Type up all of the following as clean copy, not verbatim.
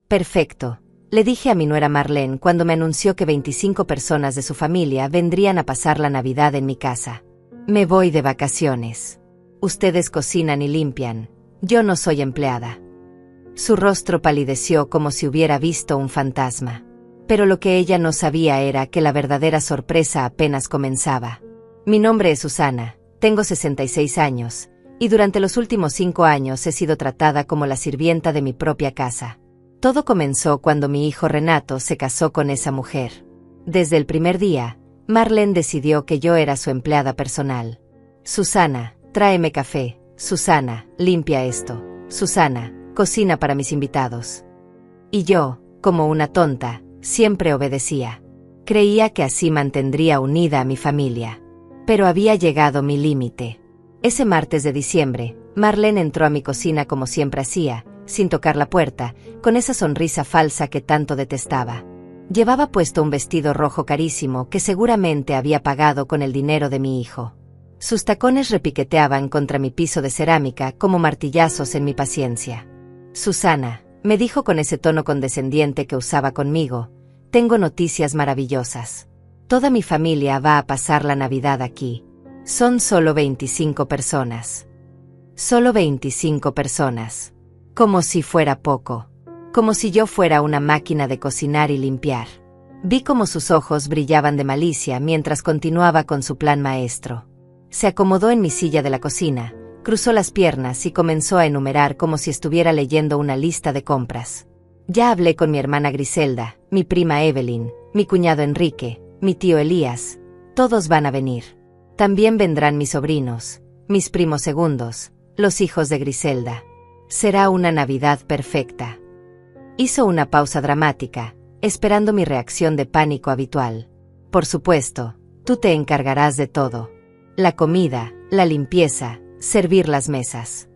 Perfecto, le dije a mi nuera Marlene cuando me anunció que 25 personas de su familia vendrían a pasar la Navidad en mi casa. Me voy de vacaciones. Ustedes cocinan y limpian. Yo no soy empleada. Su rostro palideció como si hubiera visto un fantasma. Pero lo que ella no sabía era que la verdadera sorpresa apenas comenzaba. Mi nombre es Susana, tengo 66 años, y durante los últimos 5 años he sido tratada como la sirvienta de mi propia casa. Todo comenzó cuando mi hijo Renato se casó con esa mujer. Desde el primer día, Marlene decidió que yo era su empleada personal. Susana, tráeme café. Susana, limpia esto. Susana, cocina para mis invitados. Y yo, como una tonta, siempre obedecía. Creía que así mantendría unida a mi familia. Pero había llegado mi límite. Ese martes de diciembre, Marlene entró a mi cocina como siempre hacía, sin tocar la puerta, con esa sonrisa falsa que tanto detestaba. Llevaba puesto un vestido rojo carísimo que seguramente había pagado con el dinero de mi hijo. Sus tacones repiqueteaban contra mi piso de cerámica como martillazos en mi paciencia. Susana, me dijo con ese tono condescendiente que usaba conmigo, tengo noticias maravillosas. Toda mi familia va a pasar la Navidad aquí. Son solo 25 personas. Solo 25 personas. Como si fuera poco. Como si yo fuera una máquina de cocinar y limpiar. Vi cómo sus ojos brillaban de malicia mientras continuaba con su plan maestro. Se acomodó en mi silla de la cocina, cruzó las piernas y comenzó a enumerar como si estuviera leyendo una lista de compras. Ya hablé con mi hermana Griselda, mi prima Evelyn, mi cuñado Enrique, mi tío Elías. Todos van a venir. También vendrán mis sobrinos, mis primos segundos, los hijos de Griselda. Será una Navidad perfecta. Hizo una pausa dramática, esperando mi reacción de pánico habitual. Por supuesto, tú te encargarás de todo. La comida, la limpieza, servir las mesas.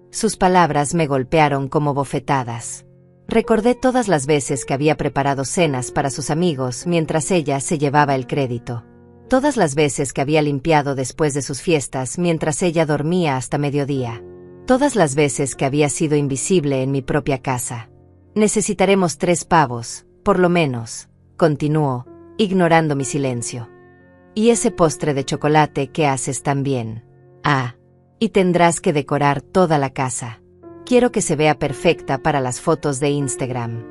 Sus palabras me golpearon como bofetadas. Recordé todas las veces que había preparado cenas para sus amigos mientras ella se llevaba el crédito. Todas las veces que había limpiado después de sus fiestas mientras ella dormía hasta mediodía. Todas las veces que había sido invisible en mi propia casa. Necesitaremos 3 pavos, por lo menos, continuó, ignorando mi silencio. Y ese postre de chocolate que haces tan bien. Ah, y tendrás que decorar toda la casa. Quiero que se vea perfecta para las fotos de Instagram.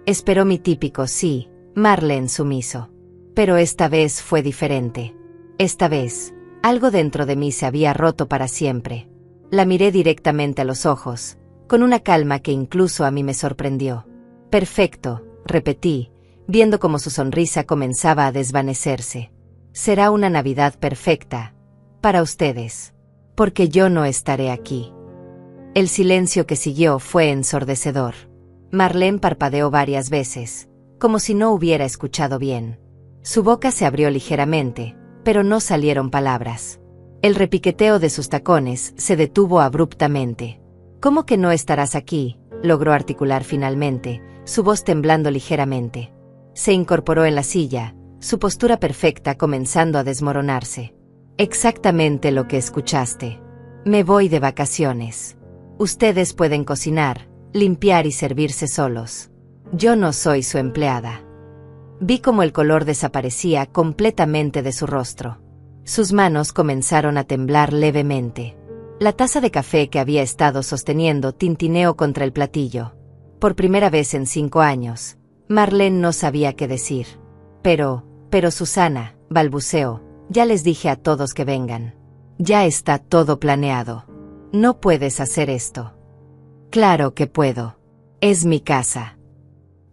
Esperó mi típico sí, Marlene sumiso. Pero esta vez fue diferente. Esta vez, algo dentro de mí se había roto para siempre. La miré directamente a los ojos, con una calma que incluso a mí me sorprendió. Perfecto, repetí, viendo cómo su sonrisa comenzaba a desvanecerse. Será una Navidad perfecta, para ustedes, porque yo no estaré aquí. El silencio que siguió fue ensordecedor. Marlene parpadeó varias veces, como si no hubiera escuchado bien. Su boca se abrió ligeramente, pero no salieron palabras. El repiqueteo de sus tacones se detuvo abruptamente. ¿Cómo que no estarás aquí?, logró articular finalmente, su voz temblando ligeramente. Se incorporó en la silla, su postura perfecta comenzando a desmoronarse. Exactamente lo que escuchaste. Me voy de vacaciones. Ustedes pueden cocinar, limpiar y servirse solos. Yo no soy su empleada. Vi cómo el color desaparecía completamente de su rostro. Sus manos comenzaron a temblar levemente. La taza de café que había estado sosteniendo tintineó contra el platillo. Por primera vez en 5 años, Marlene no sabía qué decir. Pero Susana, balbuceó, ya les dije a todos que vengan. Ya está todo planeado. No puedes hacer esto. Claro que puedo. Es mi casa.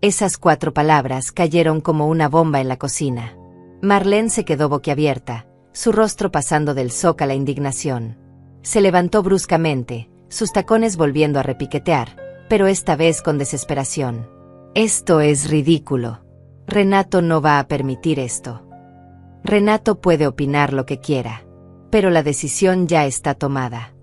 Esas 4 palabras cayeron como una bomba en la cocina. Marlene se quedó boquiabierta, su rostro pasando del shock a la indignación. Se levantó bruscamente, sus tacones volviendo a repiquetear, pero esta vez con desesperación. Esto es ridículo. Renato no va a permitir esto. Renato puede opinar lo que quiera, pero la decisión ya está tomada.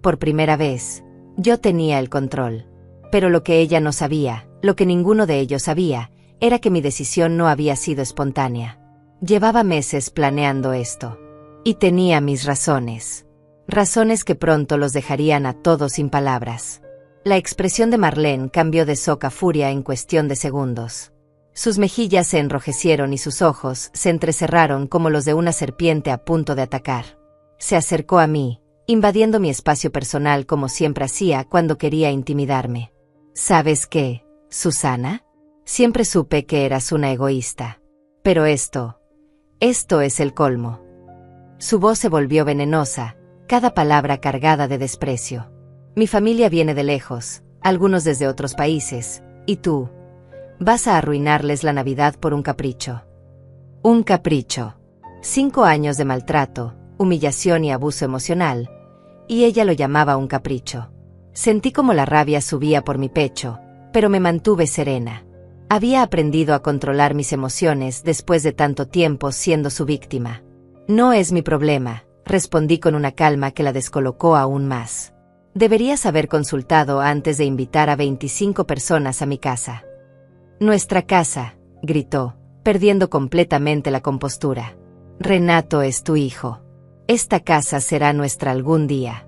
Por primera vez, yo tenía el control. Pero lo que ella no sabía, lo que ninguno de ellos sabía, era que mi decisión no había sido espontánea. Llevaba meses planeando esto. Y tenía mis razones. Razones que pronto los dejarían a todos sin palabras. La expresión de Marlene cambió de shock a furia en cuestión de segundos. Sus mejillas se enrojecieron y sus ojos se entrecerraron como los de una serpiente a punto de atacar. Se acercó a mí, invadiendo mi espacio personal como siempre hacía cuando quería intimidarme. ¿Sabes qué, Susana? Siempre supe que eras una egoísta. Pero esto es el colmo. Su voz se volvió venenosa, cada palabra cargada de desprecio. Mi familia viene de lejos, algunos desde otros países, y tú vas a arruinarles la Navidad por un capricho. Un capricho. 5 años de maltrato, humillación y abuso emocional, y ella lo llamaba un capricho. Sentí como la rabia subía por mi pecho, pero me mantuve serena. Había aprendido a controlar mis emociones después de tanto tiempo siendo su víctima. No es mi problema, respondí con una calma que la descolocó aún más. Deberías haber consultado antes de invitar a 25 personas a mi casa. Nuestra casa, gritó, perdiendo completamente la compostura. Renato es tu hijo. Esta casa será nuestra algún día.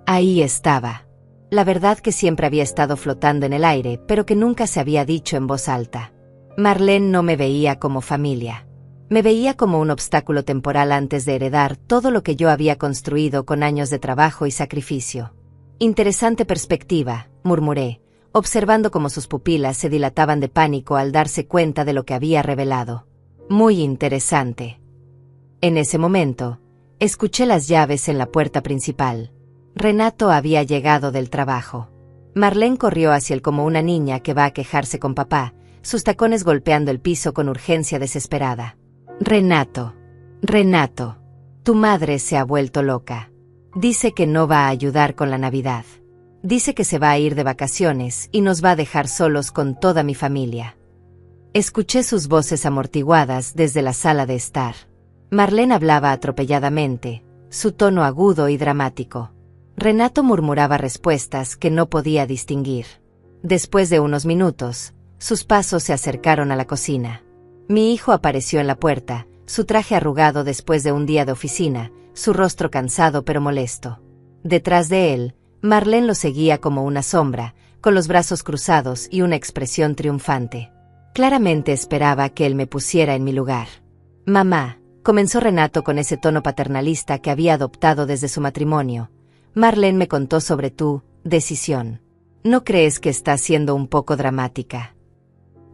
Ahí estaba. La verdad que siempre había estado flotando en el aire, pero que nunca se había dicho en voz alta. Marlene no me veía como familia. Me veía como un obstáculo temporal antes de heredar todo lo que yo había construido con años de trabajo y sacrificio. Interesante perspectiva, murmuré, observando cómo sus pupilas se dilataban de pánico al darse cuenta de lo que había revelado. Muy interesante. En ese momento, escuché las llaves en la puerta principal. Renato había llegado del trabajo. Marlene corrió hacia él como una niña que va a quejarse con papá, sus tacones golpeando el piso con urgencia desesperada. Renato, tu madre se ha vuelto loca. Dice que no va a ayudar con la Navidad. Dice que se va a ir de vacaciones y nos va a dejar solos con toda mi familia. Escuché sus voces amortiguadas desde la sala de estar. Marlene hablaba atropelladamente, su tono agudo y dramático. Renato murmuraba respuestas que no podía distinguir. Después de unos minutos, sus pasos se acercaron a la cocina. Mi hijo apareció en la puerta, su traje arrugado después de un día de oficina, su rostro cansado pero molesto. Detrás de él, Marlene lo seguía como una sombra, con los brazos cruzados y una expresión triunfante. Claramente esperaba que él me pusiera en mi lugar. Mamá, comenzó Renato con ese tono paternalista que había adoptado desde su matrimonio. Marlene me contó sobre tu decisión. ¿No crees que está siendo un poco dramática?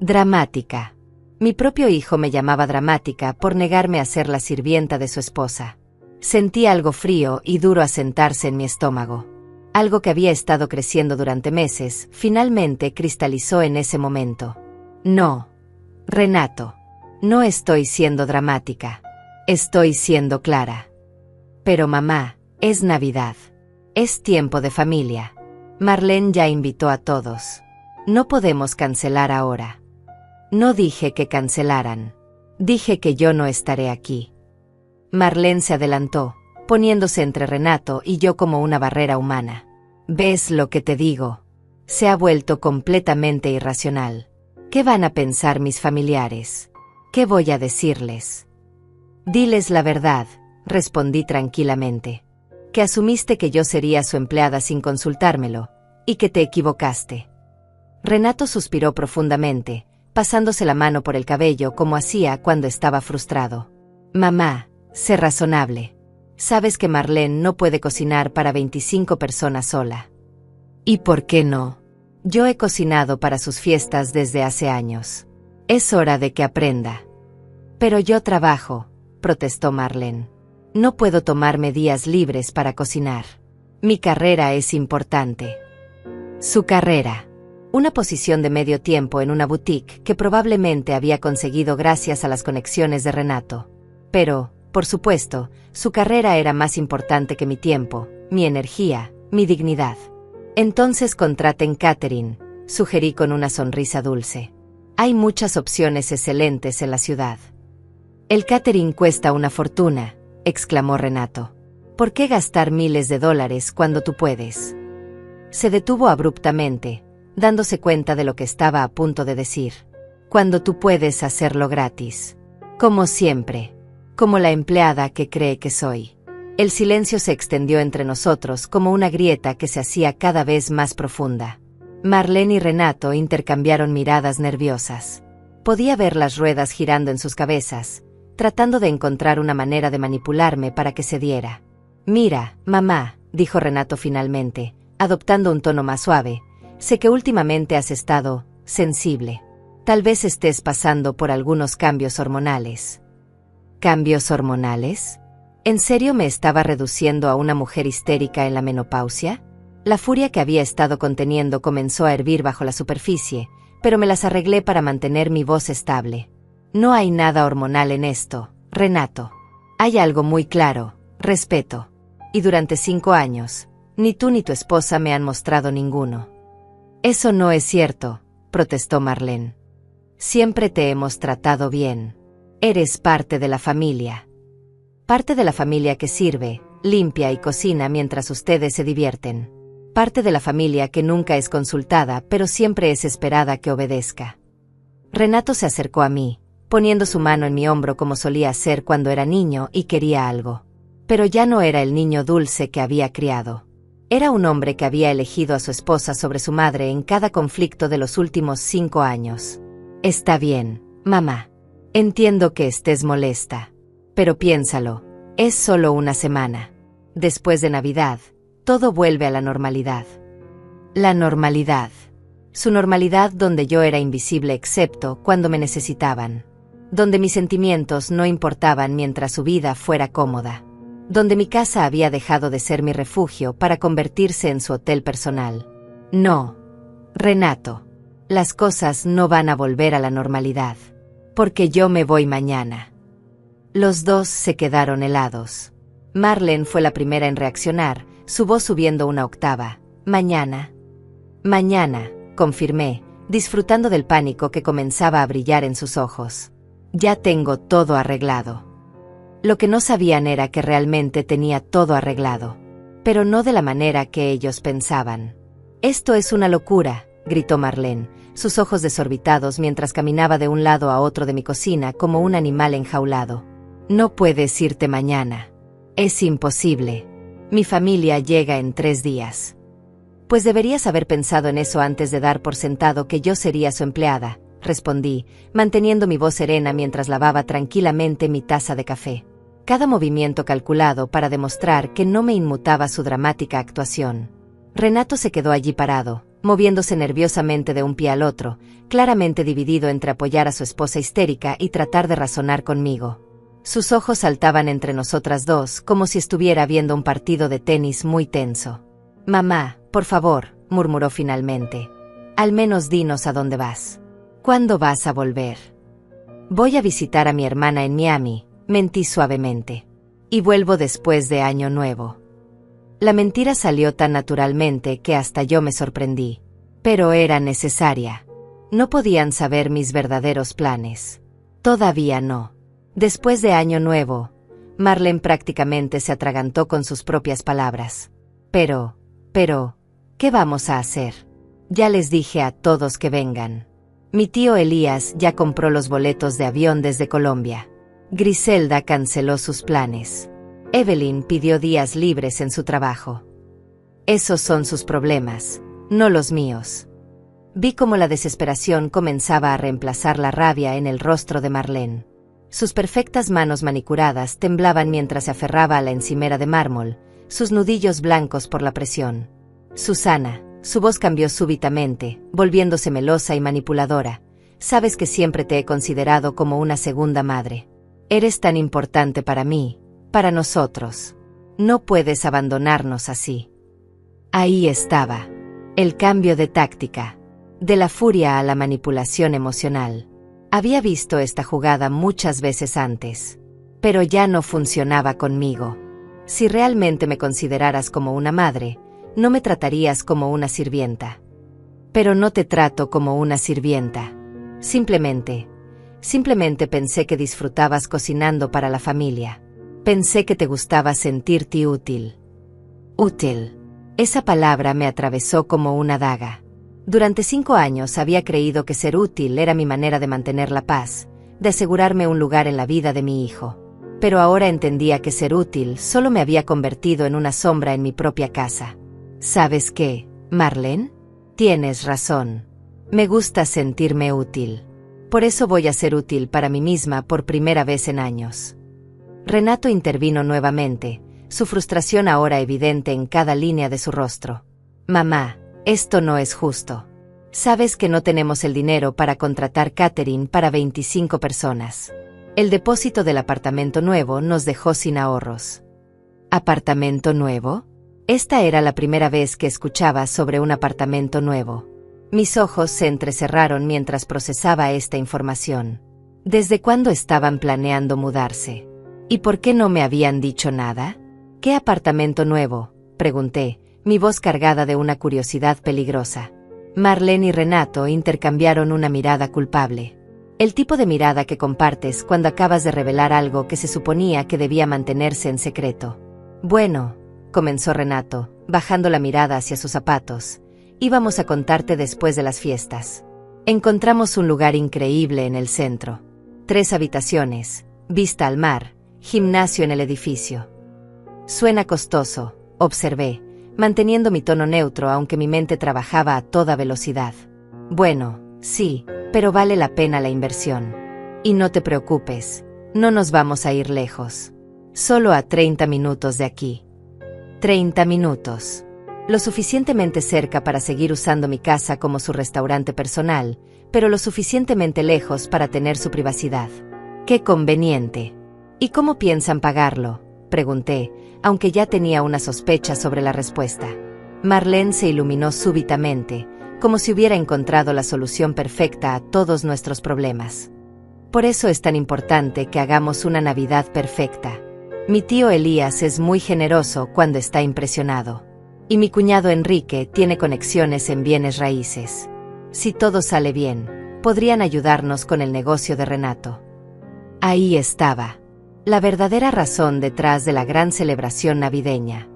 Dramática. Mi propio hijo me llamaba dramática por negarme a ser la sirvienta de su esposa. Sentí algo frío y duro asentarse en mi estómago. Algo que había estado creciendo durante meses, finalmente cristalizó en ese momento. No, Renato, no estoy siendo dramática. Estoy siendo clara. Pero mamá, es Navidad. Es tiempo de familia. Marlene ya invitó a todos. No podemos cancelar ahora. No dije que cancelaran. Dije que yo no estaré aquí. Marlene se adelantó, poniéndose entre Renato y yo como una barrera humana. ¿Ves lo que te digo? Se ha vuelto completamente irracional. ¿Qué van a pensar mis familiares? ¿Qué voy a decirles? Diles la verdad, respondí tranquilamente. Que asumiste que yo sería su empleada sin consultármelo, y que te equivocaste. Renato suspiró profundamente, pasándose la mano por el cabello como hacía cuando estaba frustrado. Mamá, sé razonable. Sabes que Marlene no puede cocinar para 25 personas sola. ¿Y por qué no? Yo he cocinado para sus fiestas desde hace años. Es hora de que aprenda. Pero yo trabajo, protestó Marlene. No puedo tomarme días libres para cocinar. Mi carrera es importante. Su carrera. Una posición de medio tiempo en una boutique que probablemente había conseguido gracias a las conexiones de Renato. Pero, por supuesto, su carrera era más importante que mi tiempo, mi energía, mi dignidad. Entonces contraten catering, sugerí con una sonrisa dulce. Hay muchas opciones excelentes en la ciudad. El catering cuesta una fortuna, exclamó Renato. ¿Por qué gastar miles de dólares cuando tú puedes? Se detuvo abruptamente, dándose cuenta de lo que estaba a punto de decir. Cuando tú puedes hacerlo gratis. Como siempre. Como la empleada que cree que soy. El silencio se extendió entre nosotros como una grieta que se hacía cada vez más profunda. Marlene y Renato intercambiaron miradas nerviosas. Podía ver las ruedas girando en sus cabezas, tratando de encontrar una manera de manipularme para que cediera. «Mira, mamá», dijo Renato finalmente, adoptando un tono más suave, «sé que últimamente has estado sensible. Tal vez estés pasando por algunos cambios hormonales». ¿Cambios hormonales? ¿En serio me estaba reduciendo a una mujer histérica en la menopausia? La furia que había estado conteniendo comenzó a hervir bajo la superficie, pero me las arreglé para mantener mi voz estable. «No hay nada hormonal en esto, Renato. Hay algo muy claro: respeto. Y durante 5 años, ni tú ni tu esposa me han mostrado ninguno». «Eso no es cierto», protestó Marlene. «Siempre te hemos tratado bien. Eres parte de la familia. Parte de la familia que sirve, limpia y cocina mientras ustedes se divierten. Parte de la familia que nunca es consultada pero siempre es esperada que obedezca». Renato se acercó a mí, poniendo su mano en mi hombro como solía hacer cuando era niño y quería algo. Pero ya no era el niño dulce que había criado. Era un hombre que había elegido a su esposa sobre su madre en cada conflicto de los últimos 5 años. «Está bien, mamá. Entiendo que estés molesta. Pero piénsalo, es solo una semana. Después de Navidad, todo vuelve a la normalidad». La normalidad. Su normalidad donde yo era invisible excepto cuando me necesitaban. Donde mis sentimientos no importaban mientras su vida fuera cómoda. Donde mi casa había dejado de ser mi refugio para convertirse en su hotel personal. No, Renato. Las cosas no van a volver a la normalidad. Porque yo me voy mañana. Los dos se quedaron helados. Marlene fue la primera en reaccionar, su voz subiendo una octava. «Mañana». «Mañana», confirmé, disfrutando del pánico que comenzaba a brillar en sus ojos. «Ya tengo todo arreglado». Lo que no sabían era que realmente tenía todo arreglado. Pero no de la manera que ellos pensaban. «Esto es una locura», gritó Marlene, sus ojos desorbitados mientras caminaba de un lado a otro de mi cocina como un animal enjaulado. «No puedes irte mañana. Es imposible. Mi familia llega en 3 días». «Pues deberías haber pensado en eso antes de dar por sentado que yo sería su empleada», respondí, manteniendo mi voz serena mientras lavaba tranquilamente mi taza de café. Cada movimiento calculado para demostrar que no me inmutaba su dramática actuación. Renato se quedó allí parado, moviéndose nerviosamente de un pie al otro, claramente dividido entre apoyar a su esposa histérica y tratar de razonar conmigo. Sus ojos saltaban entre nosotras dos como si estuviera viendo un partido de tenis muy tenso. «Mamá, por favor», murmuró finalmente. «Al menos dinos a dónde vas. ¿Cuándo vas a volver?» «Voy a visitar a mi hermana en Miami», mentí suavemente. «Y vuelvo después de Año Nuevo». La mentira salió tan naturalmente que hasta yo me sorprendí. Pero era necesaria. No podían saber mis verdaderos planes. Todavía no. Después de Año Nuevo, Marlene prácticamente se atragantó con sus propias palabras. Pero, ¿qué vamos a hacer? Ya les dije a todos que vengan. Mi tío Elías ya compró los boletos de avión desde Colombia. Griselda canceló sus planes. Evelyn pidió días libres en su trabajo. Esos son sus problemas, no los míos. Vi cómo la desesperación comenzaba a reemplazar la rabia en el rostro de Marlene. Sus perfectas manos manicuradas temblaban mientras se aferraba a la encimera de mármol, sus nudillos blancos por la presión. «Susana», su voz cambió súbitamente, volviéndose melosa y manipuladora. «Sabes que siempre te he considerado como una segunda madre. Eres tan importante para mí, para nosotros. No puedes abandonarnos así». Ahí estaba. El cambio de táctica. De la furia a la manipulación emocional. Había visto esta jugada muchas veces antes. Pero ya no funcionaba conmigo. Si realmente me consideraras como una madre, no me tratarías como una sirvienta. Pero no te trato como una sirvienta. Simplemente pensé que disfrutabas cocinando para la familia. Pensé que te gustaba sentirte útil. Útil. Esa palabra me atravesó como una daga. Durante 5 años había creído que ser útil era mi manera de mantener la paz, de asegurarme un lugar en la vida de mi hijo. pero ahora entendía que ser útil solo me había convertido en una sombra en mi propia casa. ¿Sabes qué, Marlene? Tienes razón. Me gusta sentirme útil. Por eso voy a ser útil para mí misma por primera vez en años. Renato intervino nuevamente, su frustración ahora evidente en cada línea de su rostro. Mamá, esto no es justo. Sabes que no tenemos el dinero para contratar catering para 25 personas. El depósito del apartamento nuevo nos dejó sin ahorros. ¿Apartamento nuevo? Esta era la primera vez que escuchaba sobre un apartamento nuevo. Mis ojos se entrecerraron mientras procesaba esta información. ¿Desde cuándo estaban planeando mudarse? ¿Y por qué no me habían dicho nada? ¿Qué apartamento nuevo?, pregunté, mi voz cargada de una curiosidad peligrosa. Marlene y Renato intercambiaron una mirada culpable. El tipo de mirada que compartes cuando acabas de revelar algo que se suponía que debía mantenerse en secreto. Bueno, comenzó Renato, bajando la mirada hacia sus zapatos. Íbamos a contarte después de las fiestas. Encontramos un lugar increíble en el centro. 3 habitaciones, vista al mar, gimnasio en el edificio. Suena costoso, observé, manteniendo mi tono neutro aunque mi mente trabajaba a toda velocidad. Bueno, sí, pero vale la pena la inversión. Y no te preocupes, no nos vamos a ir lejos. Solo a 30 minutos de aquí. 30 minutos. Lo suficientemente cerca para seguir usando mi casa como su restaurante personal, pero lo suficientemente lejos para tener su privacidad. ¡Qué conveniente! ¿Y cómo piensan pagarlo?, pregunté, aunque ya tenía una sospecha sobre la respuesta. Marlene se iluminó súbitamente, como si hubiera encontrado la solución perfecta a todos nuestros problemas. Por eso es tan importante que hagamos una Navidad perfecta. Mi tío Elías es muy generoso cuando está impresionado. Y mi cuñado Enrique tiene conexiones en bienes raíces. Si todo sale bien, podrían ayudarnos con el negocio de Renato. Ahí estaba. La verdadera razón detrás de la gran celebración navideña.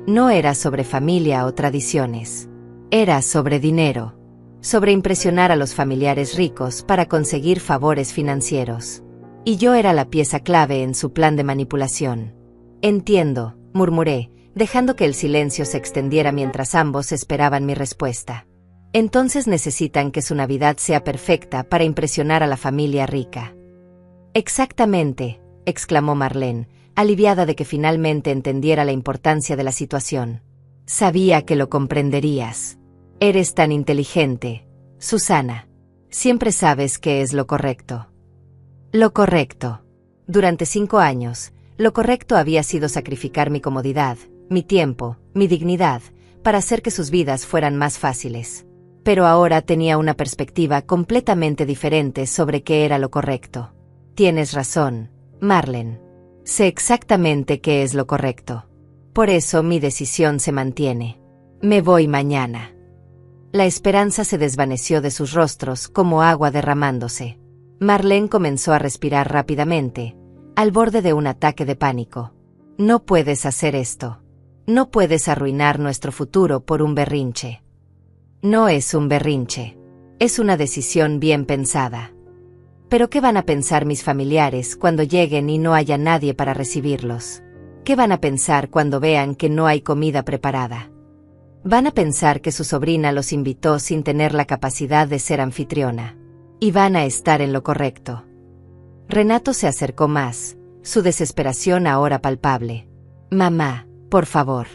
No era sobre familia o tradiciones. Era sobre dinero. Sobre impresionar a los familiares ricos para conseguir favores financieros. Y yo era la pieza clave en su plan de manipulación. Entiendo, murmuré, dejando que el silencio se extendiera mientras ambos esperaban mi respuesta. Entonces necesitan que su Navidad sea perfecta para impresionar a la familia rica. Exactamente, exclamó Marlene, aliviada de que finalmente entendiera la importancia de la situación. Sabía que lo comprenderías. Eres tan inteligente, Susana. Siempre sabes qué es lo correcto. Lo correcto. Durante 5 años, lo correcto había sido sacrificar mi comodidad, mi tiempo, mi dignidad, para hacer que sus vidas fueran más fáciles. Pero ahora tenía una perspectiva completamente diferente sobre qué era lo correcto. Tienes razón, Marlene. Sé exactamente qué es lo correcto. Por eso mi decisión se mantiene. Me voy mañana. La esperanza se desvaneció de sus rostros como agua derramándose. Marlene comenzó a respirar rápidamente, al borde de un ataque de pánico. No puedes hacer esto. No puedes arruinar nuestro futuro por un berrinche. No es un berrinche. Es una decisión bien pensada. ¿Pero qué van a pensar mis familiares cuando lleguen y no haya nadie para recibirlos? ¿Qué van a pensar cuando vean que no hay comida preparada? Van a pensar que su sobrina los invitó sin tener la capacidad de ser anfitriona. Y van a estar en lo correcto. Renato se acercó más, su desesperación ahora palpable. Mamá, por favor.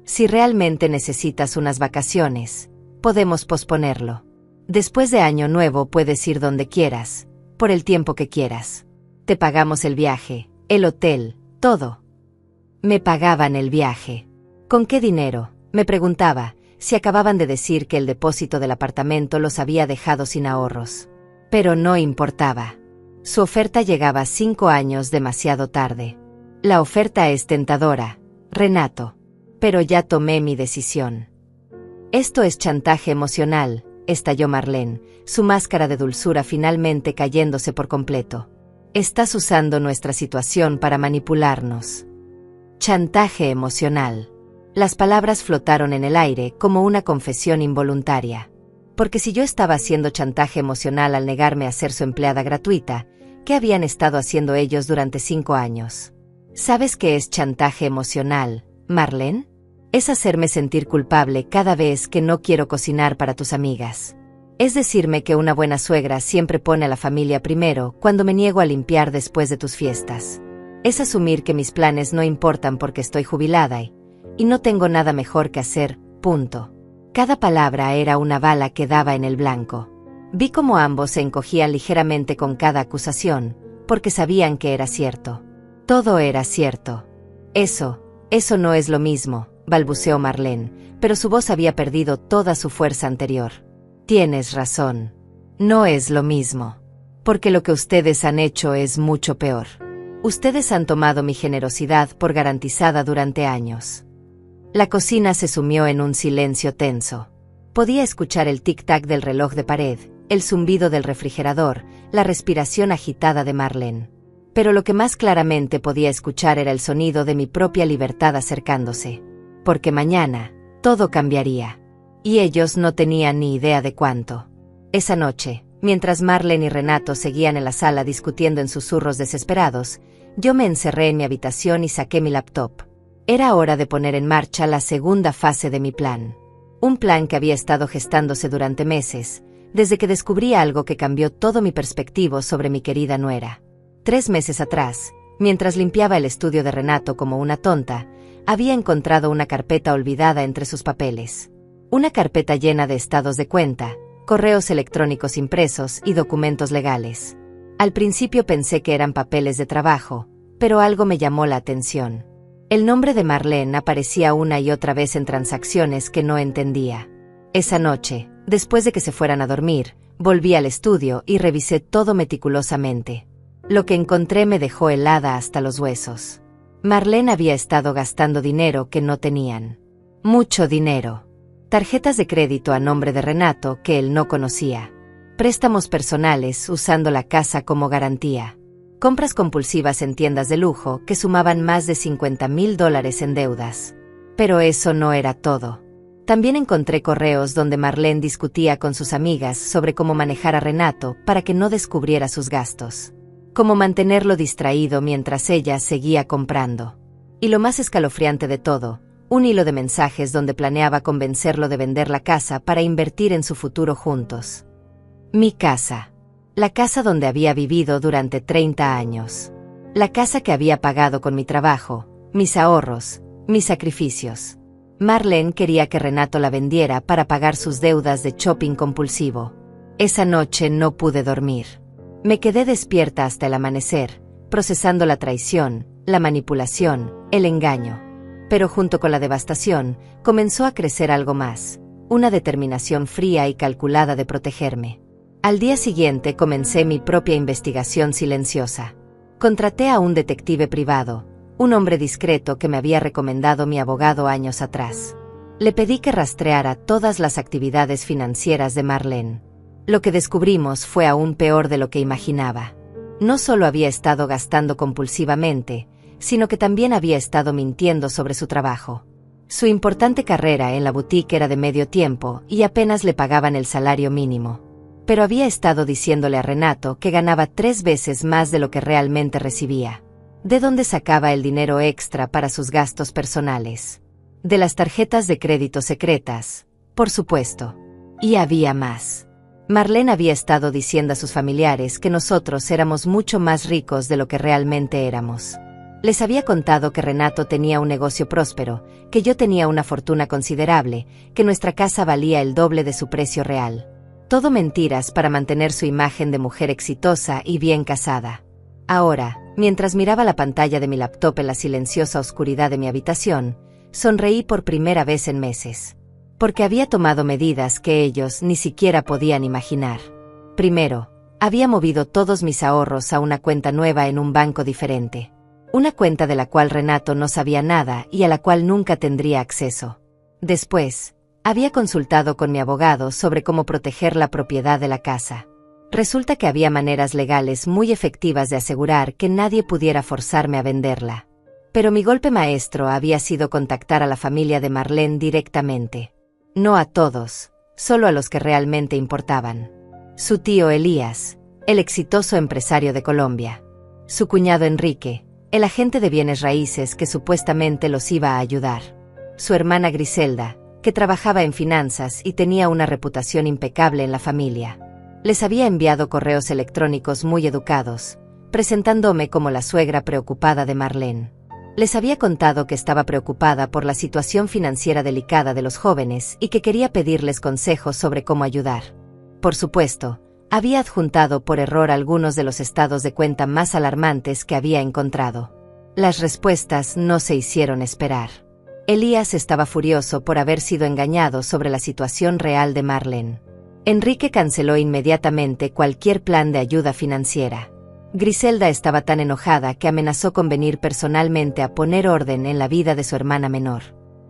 Si realmente necesitas unas vacaciones, podemos posponerlo. Después de Año Nuevo puedes ir donde quieras, por el tiempo que quieras. Te pagamos el viaje, el hotel, todo. Me pagaban el viaje. ¿Con qué dinero?, me preguntaba, si acababan de decir que el depósito del apartamento los había dejado sin ahorros. Pero no importaba. Su oferta llegaba 5 años demasiado tarde. La oferta es tentadora, Renato. Pero ya tomé mi decisión. Esto es chantaje emocional, estalló Marlene, su máscara de dulzura finalmente cayéndose por completo. Estás usando nuestra situación para manipularnos. Chantaje emocional. Las palabras flotaron en el aire como una confesión involuntaria. Porque si yo estaba haciendo chantaje emocional al negarme a ser su empleada gratuita, ¿qué habían estado haciendo ellos durante 5 años? ¿Sabes qué es chantaje emocional, Marlene? Es hacerme sentir culpable cada vez que no quiero cocinar para tus amigas. Es decirme que una buena suegra siempre pone a la familia primero cuando me niego a limpiar después de tus fiestas. Es asumir que mis planes no importan porque estoy jubilada y no tengo nada mejor que hacer, punto. Cada palabra era una bala que daba en el blanco. Vi cómo ambos se encogían ligeramente con cada acusación, porque sabían que era cierto. Todo era cierto. Eso no es lo mismo, balbuceó Marlene, pero su voz había perdido toda su fuerza anterior. Tienes razón. No es lo mismo. Porque lo que ustedes han hecho es mucho peor. Ustedes han tomado mi generosidad por garantizada durante años. La cocina se sumió en un silencio tenso. Podía escuchar el tic-tac del reloj de pared, el zumbido del refrigerador, la respiración agitada de Marlene. Pero lo que más claramente podía escuchar era el sonido de mi propia libertad acercándose. Porque mañana, todo cambiaría. Y ellos no tenían ni idea de cuánto. Esa noche, mientras Marlene y Renato seguían en la sala discutiendo en susurros desesperados, yo me encerré en mi habitación y saqué mi laptop. Era hora de poner en marcha la segunda fase de mi plan. Un plan que había estado gestándose durante meses, desde que descubrí algo que cambió todo mi perspectivo sobre mi querida nuera. 3 meses atrás, mientras limpiaba el estudio de Renato como una tonta, había encontrado una carpeta olvidada entre sus papeles. Una carpeta llena de estados de cuenta, correos electrónicos impresos y documentos legales. Al principio pensé que eran papeles de trabajo, pero algo me llamó la atención. El nombre de Marlene aparecía una y otra vez en transacciones que no entendía. Esa noche, después de que se fueran a dormir, volví al estudio y revisé todo meticulosamente. Lo que encontré me dejó helada hasta los huesos. Marlene había estado gastando dinero que no tenían. Mucho dinero. Tarjetas de crédito a nombre de Renato que él no conocía. Préstamos personales usando la casa como garantía. Compras compulsivas en tiendas de lujo que sumaban más de $50,000 en deudas. Pero eso no era todo. También encontré correos donde Marlene discutía con sus amigas sobre cómo manejar a Renato para que no descubriera sus gastos. Cómo mantenerlo distraído mientras ella seguía comprando. Y lo más escalofriante de todo, un hilo de mensajes donde planeaba convencerlo de vender la casa para invertir en su futuro juntos. Mi casa. La casa donde había vivido durante 30 años. La casa que había pagado con mi trabajo, mis ahorros, mis sacrificios. Marlene quería que Renato la vendiera para pagar sus deudas de shopping compulsivo. Esa noche no pude dormir. Me quedé despierta hasta el amanecer, procesando la traición, la manipulación, el engaño. Pero junto con la devastación, comenzó a crecer algo más, una determinación fría y calculada de protegerme. Al día siguiente comencé mi propia investigación silenciosa. Contraté a un detective privado, un hombre discreto que me había recomendado mi abogado años atrás. Le pedí que rastreara todas las actividades financieras de Marlene. Lo que descubrimos fue aún peor de lo que imaginaba. No solo había estado gastando compulsivamente, sino que también había estado mintiendo sobre su trabajo. Su importante carrera en la boutique era de medio tiempo y apenas le pagaban el salario mínimo. Pero había estado diciéndole a Renato que ganaba 3 veces más de lo que realmente recibía. ¿De dónde sacaba el dinero extra para sus gastos personales? De las tarjetas de crédito secretas, por supuesto. Y había más. Marlene había estado diciendo a sus familiares que nosotros éramos mucho más ricos de lo que realmente éramos. Les había contado que Renato tenía un negocio próspero, que yo tenía una fortuna considerable, que nuestra casa valía el doble de su precio real. Todo mentiras para mantener su imagen de mujer exitosa y bien casada. Ahora, mientras miraba la pantalla de mi laptop en la silenciosa oscuridad de mi habitación, sonreí por primera vez en meses. Porque había tomado medidas que ellos ni siquiera podían imaginar. Primero, había movido todos mis ahorros a una cuenta nueva en un banco diferente. Una cuenta de la cual Renato no sabía nada y a la cual nunca tendría acceso. Después, había consultado con mi abogado sobre cómo proteger la propiedad de la casa. Resulta que había maneras legales muy efectivas de asegurar que nadie pudiera forzarme a venderla. Pero mi golpe maestro había sido contactar a la familia de Marlene directamente. No a todos, solo a los que realmente importaban. Su tío Elías, el exitoso empresario de Colombia. Su cuñado Enrique, El agente de bienes raíces que supuestamente los iba a ayudar. Su hermana Griselda, que trabajaba en finanzas y tenía una reputación impecable en la familia. Les había enviado correos electrónicos muy educados, presentándome como la suegra preocupada de Marlene. Les había contado que estaba preocupada por la situación financiera delicada de los jóvenes y que quería pedirles consejos sobre cómo ayudar. Por supuesto, había adjuntado por error algunos de los estados de cuenta más alarmantes que había encontrado. Las respuestas no se hicieron esperar. Elías estaba furioso por haber sido engañado sobre la situación real de Marlene. Enrique canceló inmediatamente cualquier plan de ayuda financiera. Griselda estaba tan enojada que amenazó con venir personalmente a poner orden en la vida de su hermana menor.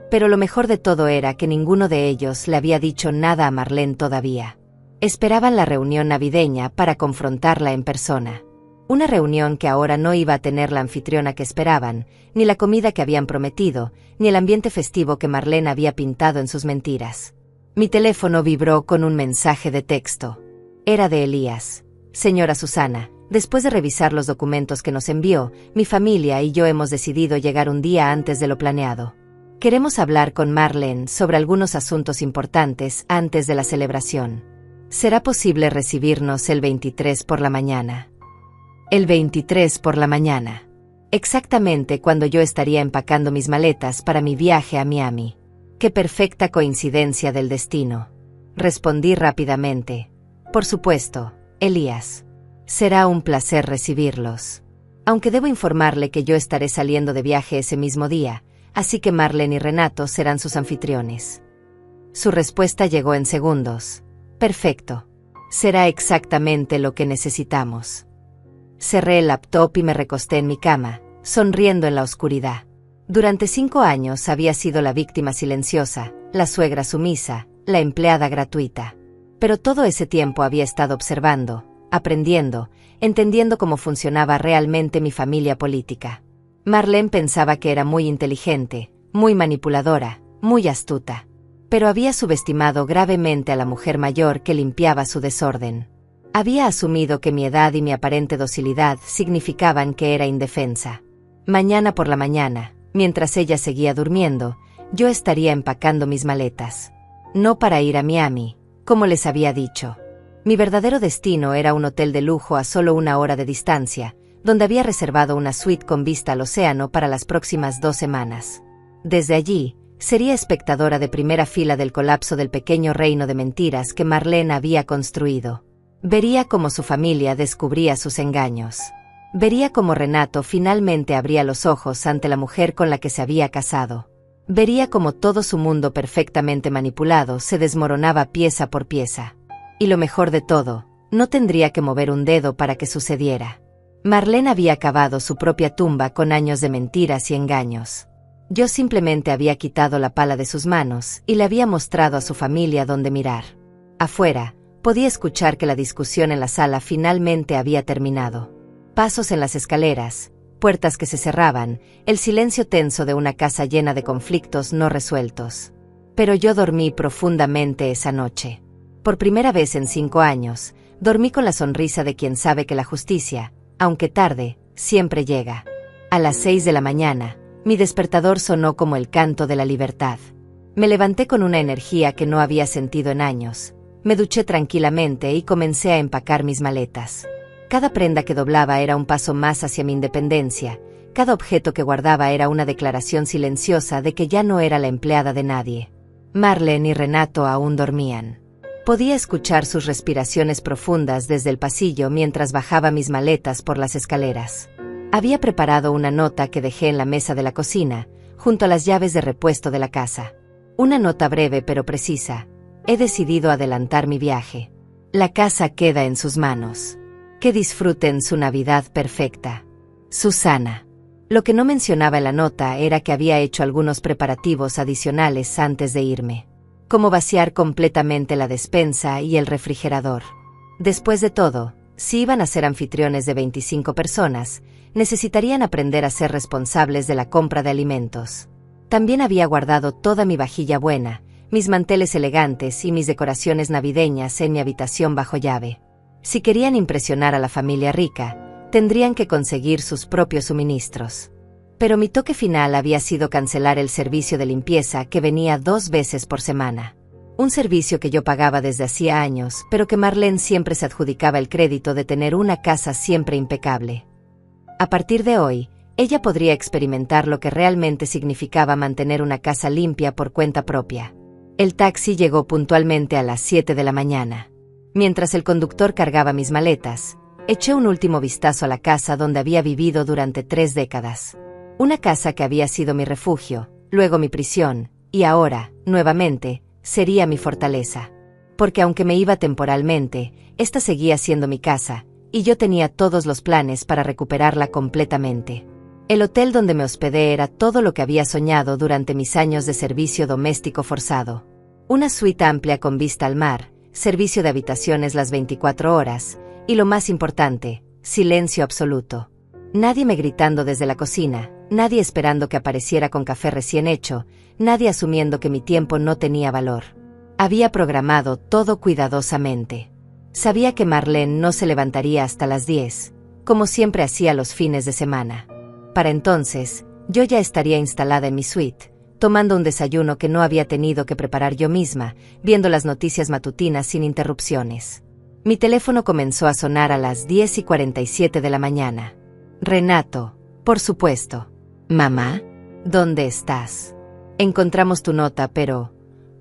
Pero lo mejor de todo era que ninguno de ellos le había dicho nada a Marlene todavía. Esperaban la reunión navideña para confrontarla en persona. Una reunión que ahora no iba a tener la anfitriona que esperaban, ni la comida que habían prometido, ni el ambiente festivo que Marlene había pintado en sus mentiras. Mi teléfono vibró con un mensaje de texto. Era de Elías. Señora Susana, después de revisar los documentos que nos envió, mi familia y yo hemos decidido llegar un día antes de lo planeado. Queremos hablar con Marlene sobre algunos asuntos importantes antes de la celebración. ¿Será posible recibirnos el 23 por la mañana? El 23 por la mañana. Exactamente cuando yo estaría empacando mis maletas para mi viaje a Miami. ¡Qué perfecta coincidencia del destino! Respondí rápidamente. Por supuesto, Elías. Será un placer recibirlos. Aunque debo informarle que yo estaré saliendo de viaje ese mismo día, así que Marlene y Renato serán sus anfitriones. Su respuesta llegó en segundos. Perfecto. Será exactamente lo que necesitamos. Cerré el laptop y me recosté en mi cama, sonriendo en la oscuridad. Durante 5 años había sido la víctima silenciosa, la suegra sumisa, la empleada gratuita. Pero todo ese tiempo había estado observando, aprendiendo, entendiendo cómo funcionaba realmente mi familia política. Marlene pensaba que era muy inteligente, muy manipuladora, muy astuta. Pero había subestimado gravemente a la mujer mayor que limpiaba su desorden. Había asumido que mi edad y mi aparente docilidad significaban que era indefensa. Mañana por la mañana, mientras ella seguía durmiendo, yo estaría empacando mis maletas. No para ir a Miami, como les había dicho. Mi verdadero destino era un hotel de lujo a solo 1 hora de distancia, donde había reservado una suite con vista al océano para las próximas 2 semanas. Desde allí, sería espectadora de primera fila del colapso del pequeño reino de mentiras que Marlene había construido. Vería cómo su familia descubría sus engaños. Vería cómo Renato finalmente abría los ojos ante la mujer con la que se había casado. Vería cómo todo su mundo perfectamente manipulado se desmoronaba pieza por pieza. Y lo mejor de todo, no tendría que mover un dedo para que sucediera. Marlene había cavado su propia tumba con años de mentiras y engaños. Yo simplemente había quitado la pala de sus manos y le había mostrado a su familia dónde mirar. Afuera, podía escuchar que la discusión en la sala finalmente había terminado. Pasos en las escaleras, puertas que se cerraban, el silencio tenso de una casa llena de conflictos no resueltos. Pero yo dormí profundamente esa noche. Por primera vez en 5 años, dormí con la sonrisa de quien sabe que la justicia, aunque tarde, siempre llega. A las 6 de la mañana, mi despertador sonó como el canto de la libertad. Me levanté con una energía que no había sentido en años. Me duché tranquilamente y comencé a empacar mis maletas. Cada prenda que doblaba era un paso más hacia mi independencia. Cada objeto que guardaba era una declaración silenciosa de que ya no era la empleada de nadie. Marlene y Renato aún dormían. Podía escuchar sus respiraciones profundas desde el pasillo mientras bajaba mis maletas por las escaleras. Había preparado una nota que dejé en la mesa de la cocina, junto a las llaves de repuesto de la casa. Una nota breve pero precisa. He decidido adelantar mi viaje. La casa queda en sus manos. Que disfruten su Navidad perfecta. Susana. Lo que no mencionaba en la nota era que había hecho algunos preparativos adicionales antes de irme. Como vaciar completamente la despensa y el refrigerador. Después de todo, si iban a ser anfitriones de 25 personas, necesitarían aprender a ser responsables de la compra de alimentos. También había guardado toda mi vajilla buena, mis manteles elegantes y mis decoraciones navideñas en mi habitación bajo llave. Si querían impresionar a la familia rica, Tendrían que conseguir sus propios suministros. Pero mi toque final había sido cancelar el servicio de limpieza que venía 2 veces por semana. Un servicio que yo pagaba desde hacía años, pero que Marlene siempre se adjudicaba el crédito de tener una casa siempre impecable. A partir de hoy, ella podría experimentar lo que realmente significaba mantener una casa limpia por cuenta propia. El taxi llegó puntualmente a las 7 de la mañana. Mientras el conductor cargaba mis maletas, eché un último vistazo a la casa donde había vivido durante 3 décadas. Una casa que había sido mi refugio, luego mi prisión, y ahora, nuevamente, sería mi fortaleza. Porque aunque me iba temporalmente, esta seguía siendo mi casa, y yo tenía todos los planes para recuperarla completamente. El hotel donde me hospedé era todo lo que había soñado durante mis años de servicio doméstico forzado. Una suite amplia con vista al mar, servicio de habitaciones las 24 horas, y lo más importante, silencio absoluto. Nadie me gritando desde la cocina, nadie esperando que apareciera con café recién hecho, nadie asumiendo que mi tiempo no tenía valor. Había programado todo cuidadosamente. Sabía que Marlene no se levantaría hasta las 10, como siempre hacía los fines de semana. Para entonces, yo ya estaría instalada en mi suite, tomando un desayuno que no había tenido que preparar yo misma, viendo las noticias matutinas sin interrupciones. Mi teléfono comenzó a sonar a las 10:47 de la mañana. Renato, por supuesto. Mamá, ¿dónde estás? Encontramos tu nota, pero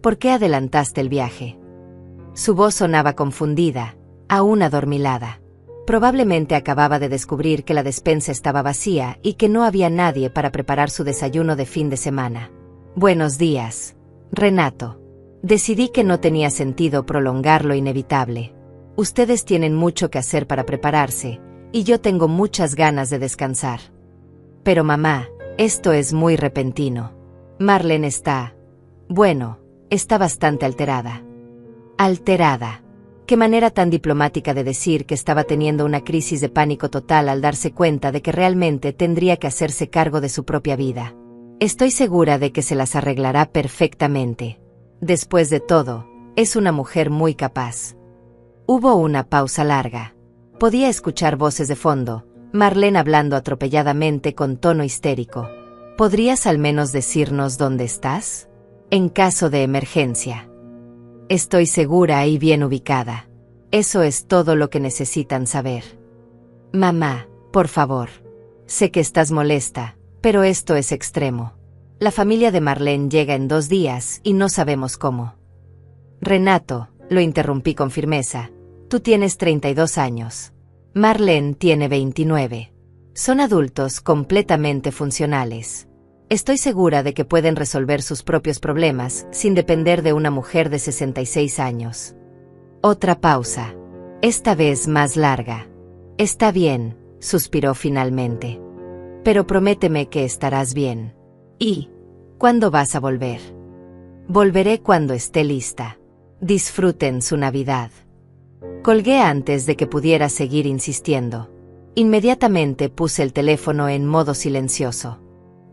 ¿por qué adelantaste el viaje? Su voz sonaba confundida, aún adormilada. Probablemente acababa de descubrir que la despensa estaba vacía y que no había nadie para preparar su desayuno de fin de semana. Buenos días, Renato. Decidí que no tenía sentido prolongar lo inevitable. Ustedes tienen mucho que hacer para prepararse, y yo tengo muchas ganas de descansar. Pero mamá, esto es muy repentino. Marlene está bastante alterada. Alterada. Qué manera tan diplomática de decir que estaba teniendo una crisis de pánico total al darse cuenta de que realmente tendría que hacerse cargo de su propia vida. Estoy segura de que se las arreglará perfectamente. Después de todo, es una mujer muy capaz. Hubo una pausa larga. Podía escuchar voces de fondo, Marlene hablando atropelladamente con tono histérico. ¿Podrías al menos decirnos dónde estás? En caso de emergencia. Estoy segura y bien ubicada. Eso es todo lo que necesitan saber. Mamá, por favor. Sé que estás molesta, pero esto es extremo. La familia de Marlene llega en 2 días y no sabemos cómo. Renato, lo interrumpí con firmeza. Tú tienes 32 años. Marlene tiene 29. Son adultos completamente funcionales. Estoy segura de que pueden resolver sus propios problemas sin depender de una mujer de 66 años. Otra pausa. Esta vez más larga. Está bien, suspiró finalmente. Pero prométeme que estarás bien. ¿Y cuándo vas a volver? Volveré cuando esté lista. Disfruten su Navidad. Colgué antes de que pudiera seguir insistiendo. Inmediatamente puse el teléfono en modo silencioso.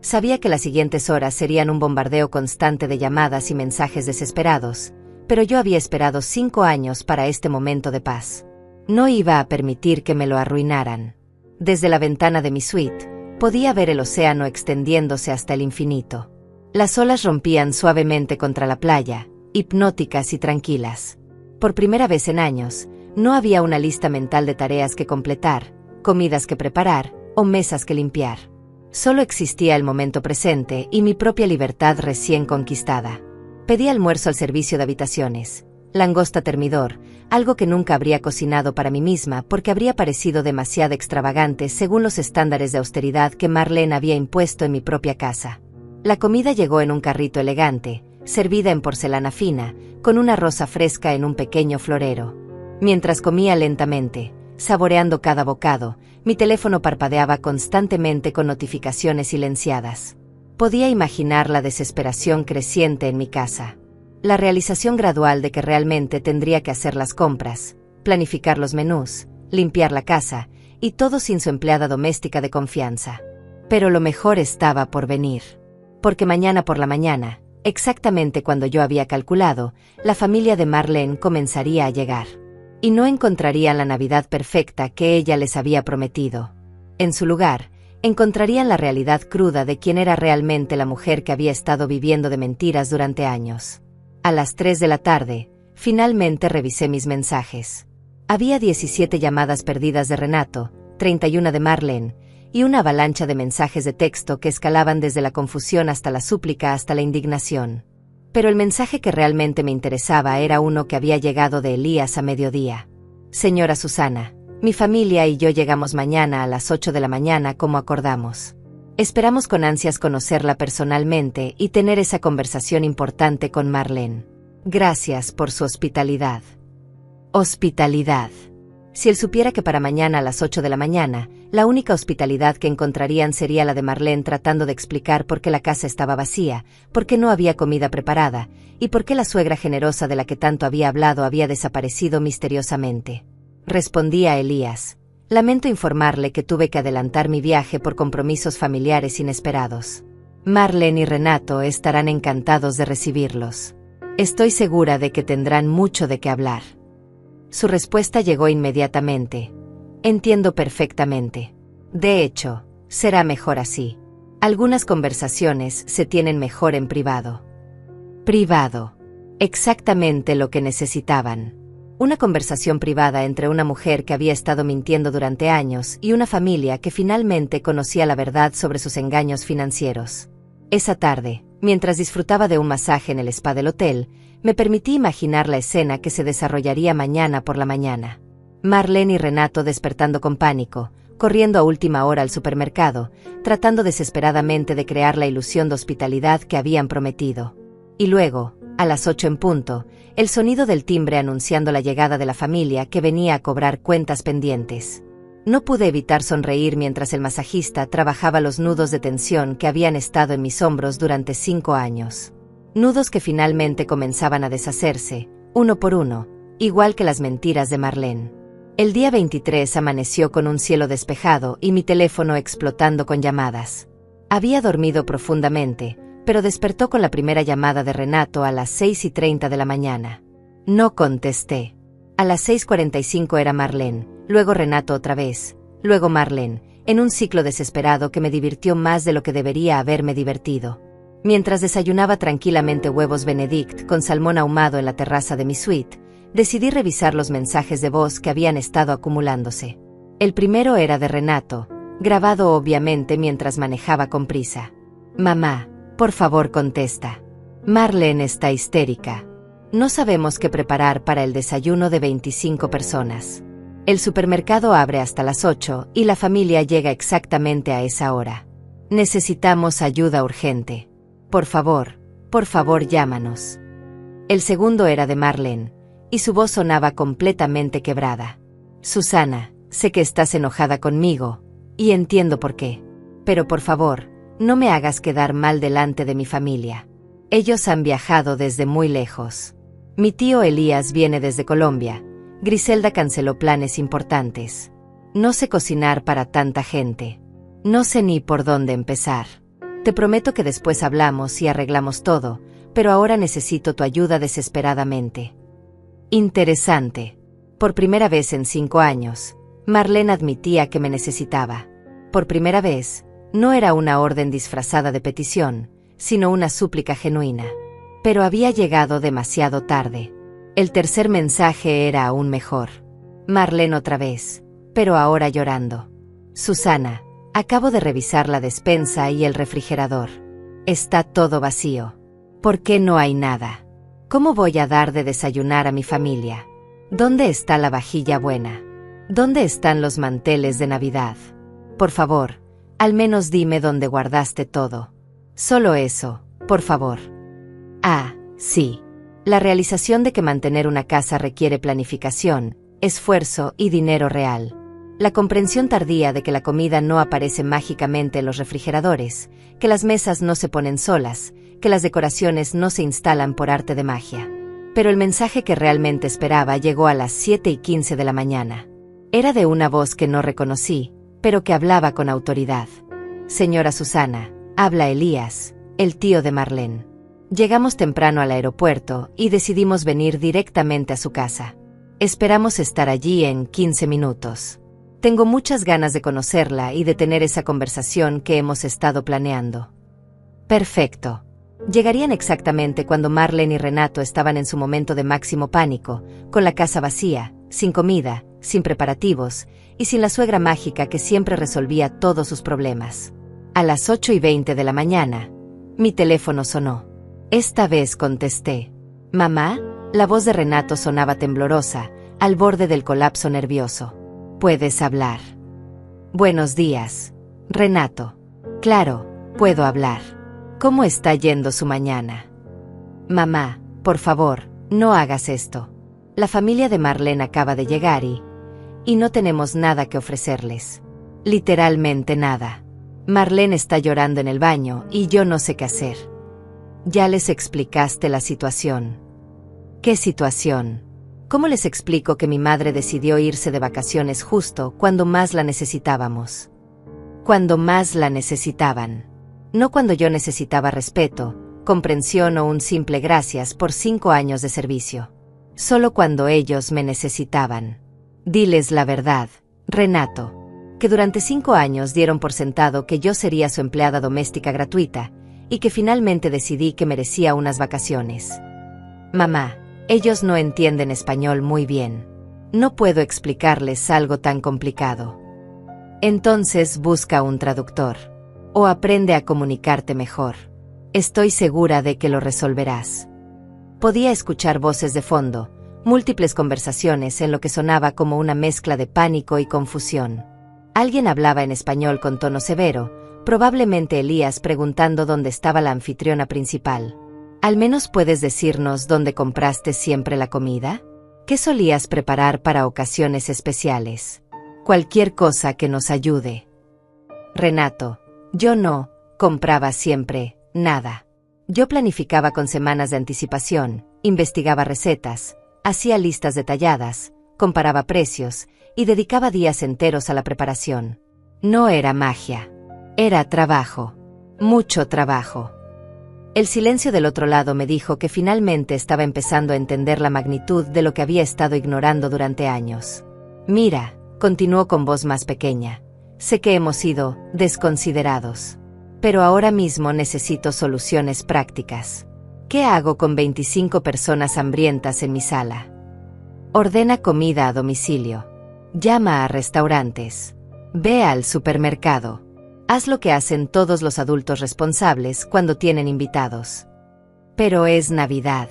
Sabía que las siguientes horas serían un bombardeo constante de llamadas y mensajes desesperados, pero yo había esperado 5 años para este momento de paz. No iba a permitir que me lo arruinaran. Desde la ventana de mi suite, podía ver el océano extendiéndose hasta el infinito. Las olas rompían suavemente contra la playa, hipnóticas y tranquilas. Por primera vez en años, no había una lista mental de tareas que completar, comidas que preparar o mesas que limpiar. Solo existía el momento presente y mi propia libertad recién conquistada. Pedí almuerzo al servicio de habitaciones, langosta termidor, algo que nunca habría cocinado para mí misma porque habría parecido demasiado extravagante según los estándares de austeridad que Marlene había impuesto en mi propia casa. La comida llegó en un carrito elegante, servida en porcelana fina, con una rosa fresca en un pequeño florero. Mientras comía lentamente, saboreando cada bocado, mi teléfono parpadeaba constantemente con notificaciones silenciadas. Podía imaginar la desesperación creciente en mi casa. La realización gradual de que realmente tendría que hacer las compras, planificar los menús, limpiar la casa, y todo sin su empleada doméstica de confianza. Pero lo mejor estaba por venir. Porque mañana por la mañana, exactamente cuando yo había calculado, la familia de Marlene comenzaría a llegar. y no encontrarían la Navidad perfecta que ella les había prometido. En su lugar, encontrarían la realidad cruda de quién era realmente la mujer que había estado viviendo de mentiras durante años. A las 3 de la tarde, finalmente revisé mis mensajes. Había 17 llamadas perdidas de Renato, 31 de Marlene, y una avalancha de mensajes de texto que escalaban desde la confusión hasta la súplica hasta la indignación. Pero el mensaje que realmente me interesaba era uno que había llegado de Elías a mediodía. Señora Susana, mi familia y yo llegamos mañana a las 8 de la mañana como acordamos. Esperamos con ansias conocerla personalmente y tener esa conversación importante con Marlene. Gracias por su hospitalidad. Hospitalidad. Si él supiera que para mañana a las 8 de la mañana, la única hospitalidad que encontrarían sería la de Marlene tratando de explicar por qué la casa estaba vacía, por qué no había comida preparada, y por qué la suegra generosa de la que tanto había hablado había desaparecido misteriosamente. Respondí a Elías: lamento informarle que tuve que adelantar mi viaje por compromisos familiares inesperados. Marlene y Renato estarán encantados de recibirlos. Estoy segura de que tendrán mucho de qué hablar. Su respuesta llegó inmediatamente. Entiendo perfectamente. De hecho, será mejor así. Algunas conversaciones se tienen mejor en privado. Privado. Exactamente lo que necesitaban. Una conversación privada entre una mujer que había estado mintiendo durante años y una familia que finalmente conocía la verdad sobre sus engaños financieros. Esa tarde, mientras disfrutaba de un masaje en el spa del hotel, me permití imaginar la escena que se desarrollaría mañana por la mañana. Marlene y Renato despertando con pánico, corriendo a última hora al supermercado, tratando desesperadamente de crear la ilusión de hospitalidad que habían prometido. Y luego, a las 8 en punto, el sonido del timbre anunciando la llegada de la familia que venía a cobrar cuentas pendientes. No pude evitar sonreír mientras el masajista trabajaba los nudos de tensión que habían estado en mis hombros durante 5 años. Nudos que finalmente comenzaban a deshacerse, uno por uno, igual que las mentiras de Marlene. El día 23 amaneció con un cielo despejado y mi teléfono explotando con llamadas. Había dormido profundamente, pero despertó con la primera llamada de Renato a las 6:30 de la mañana. No contesté. A las 6:45 era Marlene, luego Renato otra vez, luego Marlene, en un ciclo desesperado que me divirtió más de lo que debería haberme divertido. Mientras desayunaba tranquilamente huevos Benedict con salmón ahumado en la terraza de mi suite, decidí revisar los mensajes de voz que habían estado acumulándose. El primero era de Renato, grabado obviamente mientras manejaba con prisa. Mamá, por favor contesta. Marlene está histérica. No sabemos qué preparar para el desayuno de 25 personas. El supermercado abre hasta las 8 y la familia llega exactamente a esa hora. Necesitamos ayuda urgente. Por favor llámanos. El segundo era de Marlene, y su voz sonaba completamente quebrada. Susana, sé que estás enojada conmigo, y entiendo por qué. Pero por favor, no me hagas quedar mal delante de mi familia. Ellos han viajado desde muy lejos. Mi tío Elías viene desde Colombia. Griselda canceló planes importantes. No sé cocinar para tanta gente. No sé ni por dónde empezar. Te prometo que después hablamos y arreglamos todo, pero ahora necesito tu ayuda desesperadamente. Interesante. Por primera vez en 5 años, Marlene admitía que me necesitaba. Por primera vez, no era una orden disfrazada de petición, sino una súplica genuina. Pero había llegado demasiado tarde. El tercer mensaje era aún mejor. Marlene otra vez, pero ahora llorando. Susana, acabo de revisar la despensa y el refrigerador. Está todo vacío. ¿Por qué no hay nada? ¿Cómo voy a dar de desayunar a mi familia? ¿Dónde está la vajilla buena? ¿Dónde están los manteles de Navidad? Por favor, al menos dime dónde guardaste todo. Solo eso, por favor. Ah, sí. La realización de que mantener una casa requiere planificación, esfuerzo y dinero real. La comprensión tardía de que la comida no aparece mágicamente en los refrigeradores, que las mesas no se ponen solas, que las decoraciones no se instalan por arte de magia. Pero el mensaje que realmente esperaba llegó a las 7:15 de la mañana. Era de una voz que no reconocí, pero que hablaba con autoridad. Señora Susana, habla Elías, el tío de Marlene. Llegamos temprano al aeropuerto y decidimos venir directamente a su casa. Esperamos estar allí en 15 minutos. Tengo muchas ganas de conocerla y de tener esa conversación que hemos estado planeando. Perfecto. Llegarían exactamente cuando Marlene y Renato estaban en su momento de máximo pánico, con la casa vacía, sin comida, sin preparativos, y sin la suegra mágica que siempre resolvía todos sus problemas. A las 8:20 de la mañana, mi teléfono sonó. Esta vez contesté. «Mamá», la voz de Renato sonaba temblorosa, al borde del colapso nervioso. «¿Puedes hablar?» «Buenos días, Renato». «Claro, puedo hablar. ¿Cómo está yendo su mañana?» «Mamá, por favor, no hagas esto. La familia de Marlene acaba de llegar y no tenemos nada que ofrecerles. Literalmente nada. Marlene está llorando en el baño y yo no sé qué hacer». «¿Ya les explicaste la situación?» «¿Qué situación? ¿Cómo les explico que mi madre decidió irse de vacaciones justo cuando más la necesitábamos?» «Cuando más la necesitaban. No cuando yo necesitaba respeto, comprensión o un simple gracias por 5 años de servicio. Solo cuando ellos me necesitaban. Diles la verdad, Renato, que durante 5 años dieron por sentado que yo sería su empleada doméstica gratuita y que finalmente decidí que merecía unas vacaciones. Mamá, ellos no entienden español muy bien. No puedo explicarles algo tan complicado. Entonces busca un traductor. O aprende a comunicarte mejor. Estoy segura de que lo resolverás». Podía escuchar voces de fondo, múltiples conversaciones en lo que sonaba como una mezcla de pánico y confusión. Alguien hablaba en español con tono severo, probablemente Elías preguntando dónde estaba la anfitriona principal. «¿Al menos puedes decirnos dónde compraste siempre la comida? ¿Qué solías preparar para ocasiones especiales? Cualquier cosa que nos ayude». «Renato, yo no compraba siempre nada. Yo planificaba con semanas de anticipación, investigaba recetas, hacía listas detalladas, comparaba precios y dedicaba días enteros a la preparación. No era magia. Era trabajo. Mucho trabajo». El silencio del otro lado me dijo que finalmente estaba empezando a entender la magnitud de lo que había estado ignorando durante años. «Mira», continuó con voz más pequeña, «sé que hemos sido desconsiderados. Pero ahora mismo necesito soluciones prácticas. ¿Qué hago con 25 personas hambrientas en mi sala? Ordena comida a domicilio. Llama a restaurantes. Ve al supermercado. Haz lo que hacen todos los adultos responsables cuando tienen invitados. Pero es Navidad.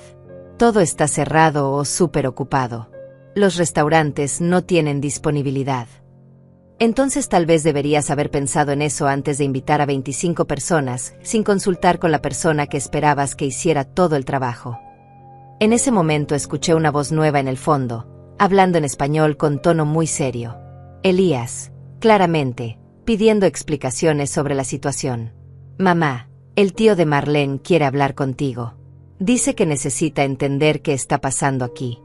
Todo está cerrado o súper ocupado. Los restaurantes no tienen disponibilidad. Entonces tal vez deberías haber pensado en eso antes de invitar a 25 personas, sin consultar con la persona que esperabas que hiciera todo el trabajo». En ese momento escuché una voz nueva en el fondo, hablando en español con tono muy serio. Elías, claramente, pidiendo explicaciones sobre la situación. «Mamá, el tío de Marlene quiere hablar contigo. Dice que necesita entender qué está pasando aquí.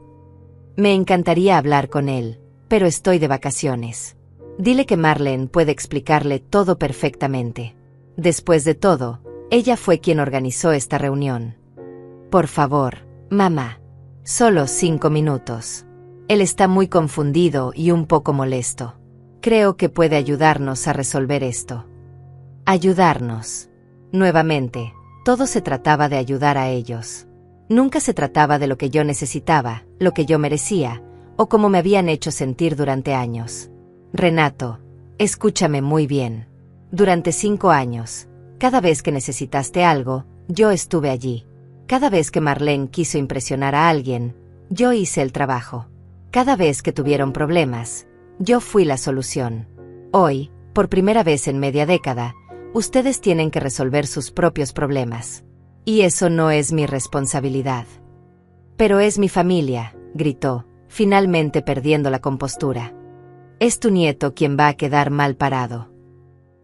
Me encantaría hablar con él, pero estoy de vacaciones. Dile que Marlene puede explicarle todo perfectamente. Después de todo, ella fue quien organizó esta reunión. Por favor, mamá. Solo 5 minutos. Él está muy confundido y un poco molesto. Creo que puede ayudarnos a resolver esto». Ayudarnos. Nuevamente, todo se trataba de ayudar a ellos. Nunca se trataba de lo que yo necesitaba, lo que yo merecía, o cómo me habían hecho sentir durante años. «Renato, escúchame muy bien. Durante 5 años, cada vez que necesitaste algo, yo estuve allí. Cada vez que Marlene quiso impresionar a alguien, yo hice el trabajo. Cada vez que tuvieron problemas, yo fui la solución. Hoy, por primera vez en media década, ustedes tienen que resolver sus propios problemas. Y eso no es mi responsabilidad». «Pero es mi familia», gritó, finalmente perdiendo la compostura. «Es tu nieto quien va a quedar mal parado».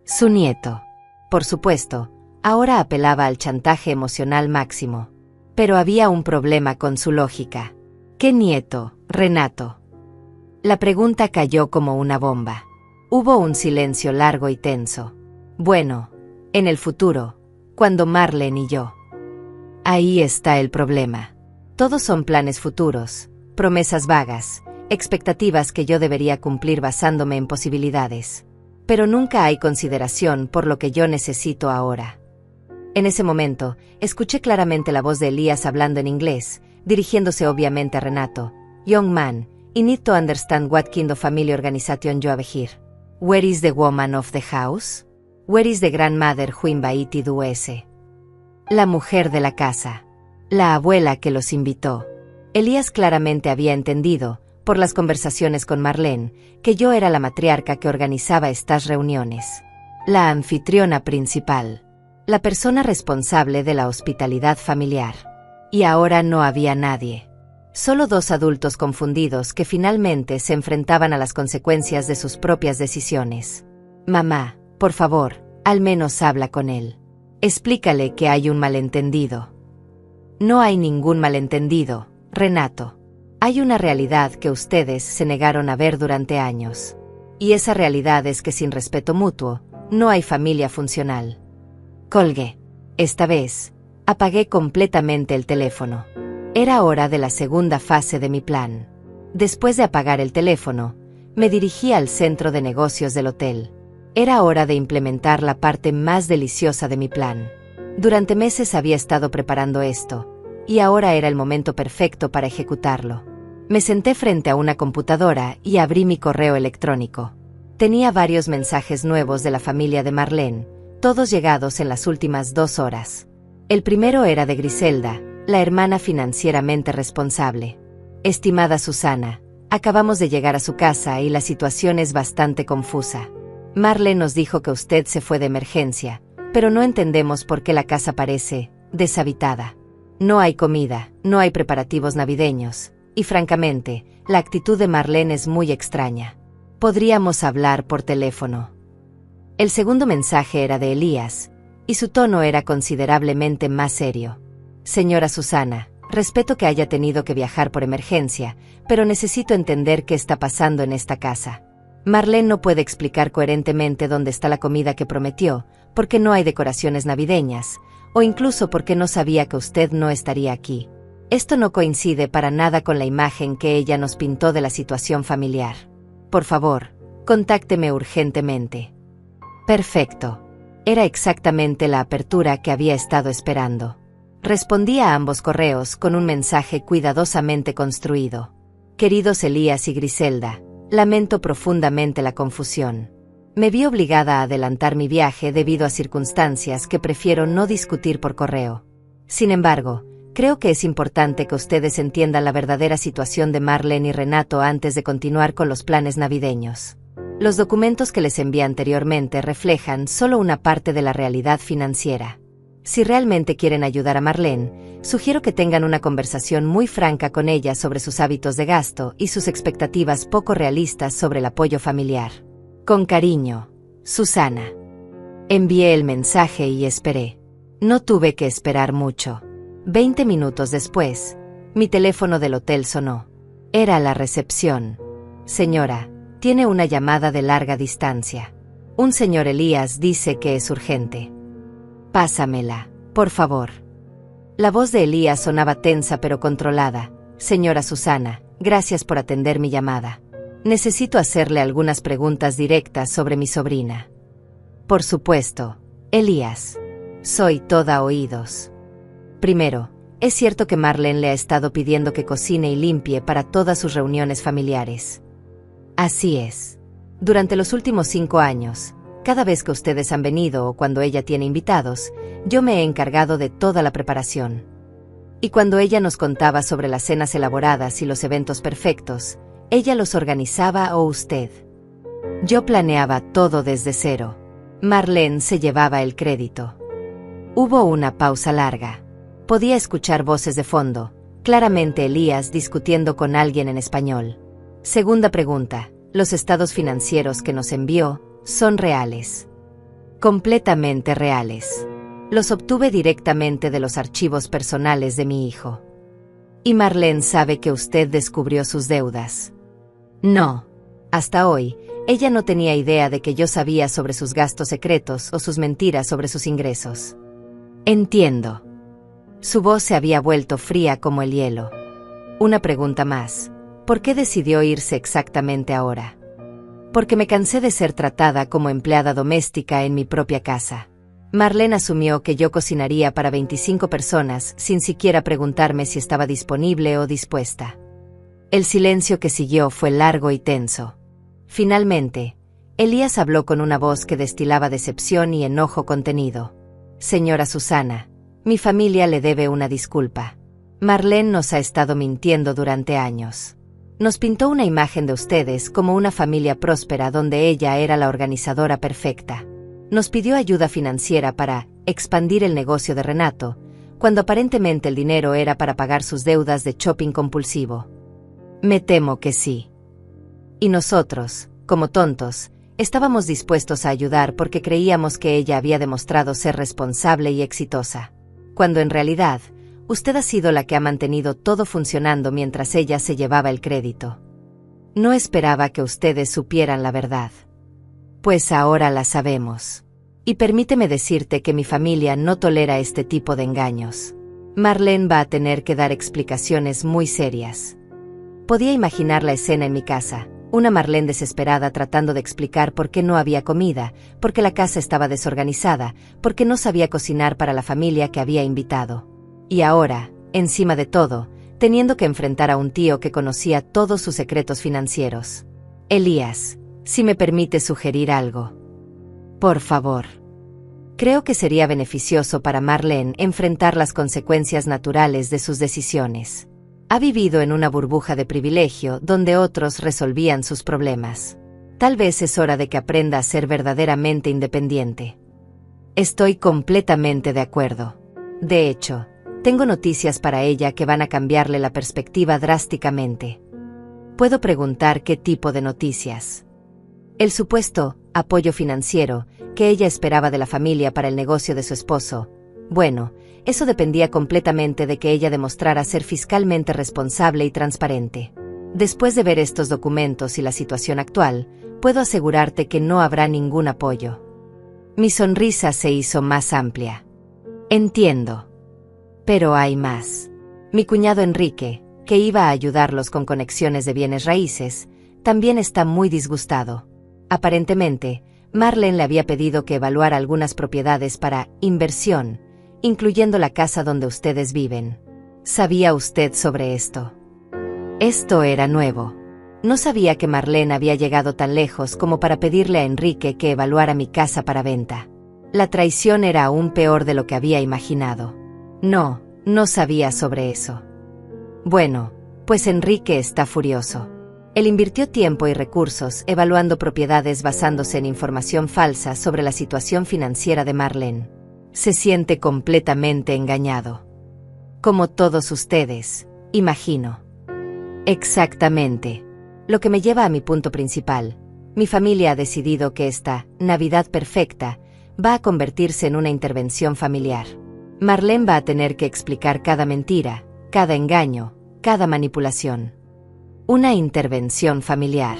Su nieto. Por supuesto, ahora apelaba al chantaje emocional máximo. Pero había un problema con su lógica. «¿Qué nieto, Renato?» La pregunta cayó como una bomba. Hubo un silencio largo y tenso. «Bueno, en el futuro, cuando Marlene y yo». Ahí está el problema. Todos son planes futuros, promesas vagas, expectativas que yo debería cumplir basándome en posibilidades. Pero nunca hay consideración por lo que yo necesito ahora. En ese momento, escuché claramente la voz de Elías hablando en inglés, dirigiéndose obviamente a Renato. Young man, I need to understand what kind of family organization you have here. Where is the woman of the house? Where is the grandmother who invited us? La mujer de la casa. La abuela que los invitó. Elías claramente había entendido, por las conversaciones con Marlene, que yo era la matriarca que organizaba estas reuniones. La anfitriona principal. La persona responsable de la hospitalidad familiar. Y ahora no había nadie. Solo dos adultos confundidos que finalmente se enfrentaban a las consecuencias de sus propias decisiones. Mamá, por favor, al menos habla con él. Explícale que hay un malentendido. No hay ningún malentendido, Renato. Hay una realidad que ustedes se negaron a ver durante años. Y esa realidad es que sin respeto mutuo, no hay familia funcional. Colgué. Esta vez, apagué completamente el teléfono. Era hora de la segunda fase de mi plan. Después de apagar el teléfono, me dirigí al centro de negocios del hotel. Era hora de implementar la parte más deliciosa de mi plan. Durante meses había estado preparando esto, y ahora era el momento perfecto para ejecutarlo. Me senté frente a una computadora y abrí mi correo electrónico. Tenía varios mensajes nuevos de la familia de Marlene, todos llegados en las últimas 2 horas. El primero era de Griselda, la hermana financieramente responsable. Estimada Susana, acabamos de llegar a su casa y la situación es bastante confusa. Marlene nos dijo que usted se fue de emergencia, pero no entendemos por qué la casa parece deshabitada. No hay comida, no hay preparativos navideños, y francamente, la actitud de Marlene es muy extraña. Podríamos hablar por teléfono. El segundo mensaje era de Elías, y su tono era considerablemente más serio. Señora Susana, respeto que haya tenido que viajar por emergencia, pero necesito entender qué está pasando en esta casa. Marlene no puede explicar coherentemente dónde está la comida que prometió, porque no hay decoraciones navideñas, o incluso porque no sabía que usted no estaría aquí. Esto no coincide para nada con la imagen que ella nos pintó de la situación familiar. Por favor, contácteme urgentemente. Perfecto. Era exactamente la apertura que había estado esperando. Respondí a ambos correos con un mensaje cuidadosamente construido. Queridos Elías y Griselda, lamento profundamente la confusión. Me vi obligada a adelantar mi viaje debido a circunstancias que prefiero no discutir por correo. Sin embargo, creo que es importante que ustedes entiendan la verdadera situación de Marlene y Renato antes de continuar con los planes navideños. Los documentos que les envié anteriormente reflejan solo una parte de la realidad financiera. Si realmente quieren ayudar a Marlene, sugiero que tengan una conversación muy franca con ella sobre sus hábitos de gasto y sus expectativas poco realistas sobre el apoyo familiar. Con cariño, Susana. Envié el mensaje y esperé. No tuve que esperar mucho. 20 minutos después, mi teléfono del hotel sonó. Era la recepción. Señora, tiene una llamada de larga distancia. Un señor Elías dice que es urgente. Pásamela, por favor. La voz de Elías sonaba tensa pero controlada. Señora Susana, gracias por atender mi llamada. Necesito hacerle algunas preguntas directas sobre mi sobrina. Por supuesto, Elías. Soy toda oídos. Primero, es cierto que Marlene le ha estado pidiendo que cocine y limpie para todas sus reuniones familiares. Así es. Durante los últimos 5 años, cada vez que ustedes han venido o cuando ella tiene invitados, yo me he encargado de toda la preparación. Y cuando ella nos contaba sobre las cenas elaboradas y los eventos perfectos, ella los organizaba o usted. Yo planeaba todo desde cero. Marlene se llevaba el crédito. Hubo una pausa larga. Podía escuchar voces de fondo, claramente Elías discutiendo con alguien en español. Segunda pregunta, ¿los estados financieros que nos envió son reales? Completamente reales. Los obtuve directamente de los archivos personales de mi hijo. ¿Y Marlene sabe que usted descubrió sus deudas? No. Hasta hoy, ella no tenía idea de que yo sabía sobre sus gastos secretos o sus mentiras sobre sus ingresos. Entiendo. Su voz se había vuelto fría como el hielo. Una pregunta más. ¿Por qué decidió irse exactamente ahora? Porque me cansé de ser tratada como empleada doméstica en mi propia casa. Marlene asumió que yo cocinaría para 25 personas sin siquiera preguntarme si estaba disponible o dispuesta. El silencio que siguió fue largo y tenso. Finalmente, Elías habló con una voz que destilaba decepción y enojo contenido. Señora Susana, mi familia le debe una disculpa. Marlene nos ha estado mintiendo durante años. Nos pintó una imagen de ustedes como una familia próspera donde ella era la organizadora perfecta. Nos pidió ayuda financiera para expandir el negocio de Renato, cuando aparentemente el dinero era para pagar sus deudas de shopping compulsivo. Me temo que sí. Y nosotros, como tontos, estábamos dispuestos a ayudar porque creíamos que ella había demostrado ser responsable y exitosa, cuando en realidad, usted ha sido la que ha mantenido todo funcionando mientras ella se llevaba el crédito. No esperaba que ustedes supieran la verdad. Pues ahora la sabemos. Y permíteme decirte que mi familia no tolera este tipo de engaños. Marlene va a tener que dar explicaciones muy serias. Podía imaginar la escena en mi casa, una Marlene desesperada tratando de explicar por qué no había comida, porque la casa estaba desorganizada, porque no sabía cocinar para la familia que había invitado. Y ahora, encima de todo, teniendo que enfrentar a un tío que conocía todos sus secretos financieros. Elías, si me permite sugerir algo. Por favor. Creo que sería beneficioso para Marlene enfrentar las consecuencias naturales de sus decisiones. Ha vivido en una burbuja de privilegio donde otros resolvían sus problemas. Tal vez es hora de que aprenda a ser verdaderamente independiente. Estoy completamente de acuerdo. De hecho, tengo noticias para ella que van a cambiarle la perspectiva drásticamente. ¿Puedo preguntar qué tipo de noticias? El supuesto apoyo financiero que ella esperaba de la familia para el negocio de su esposo. Bueno, eso dependía completamente de que ella demostrara ser fiscalmente responsable y transparente. Después de ver estos documentos y la situación actual, puedo asegurarte que no habrá ningún apoyo. Mi sonrisa se hizo más amplia. Entiendo. Pero hay más. Mi cuñado Enrique, que iba a ayudarlos con conexiones de bienes raíces, también está muy disgustado. Aparentemente, Marlene le había pedido que evaluara algunas propiedades para inversión, incluyendo la casa donde ustedes viven. ¿Sabía usted sobre esto? Esto era nuevo. No sabía que Marlene había llegado tan lejos como para pedirle a Enrique que evaluara mi casa para venta. La traición era aún peor de lo que había imaginado. No sabía sobre eso. Bueno, pues Enrique está furioso. Él invirtió tiempo y recursos evaluando propiedades basándose en información falsa sobre la situación financiera de Marlene. Se siente completamente engañado. Como todos ustedes, imagino. Exactamente. Lo que me lleva a mi punto principal. Mi familia ha decidido que esta Navidad perfecta va a convertirse en una intervención familiar. Marlene va a tener que explicar cada mentira, cada engaño, cada manipulación. Una intervención familiar.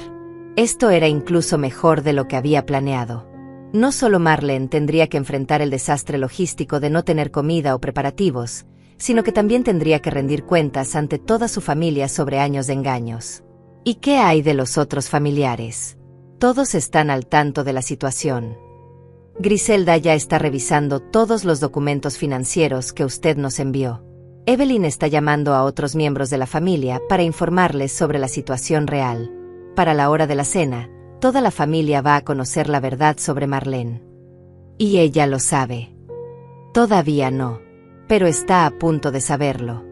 Esto era incluso mejor de lo que había planeado. No solo Marlene tendría que enfrentar el desastre logístico de no tener comida o preparativos, sino que también tendría que rendir cuentas ante toda su familia sobre años de engaños. ¿Y qué hay de los otros familiares? Todos están al tanto de la situación. Griselda ya está revisando todos los documentos financieros que usted nos envió. Evelyn está llamando a otros miembros de la familia para informarles sobre la situación real. Para la hora de la cena, toda la familia va a conocer la verdad sobre Marlene. Y ella lo sabe. Todavía no, pero está a punto de saberlo.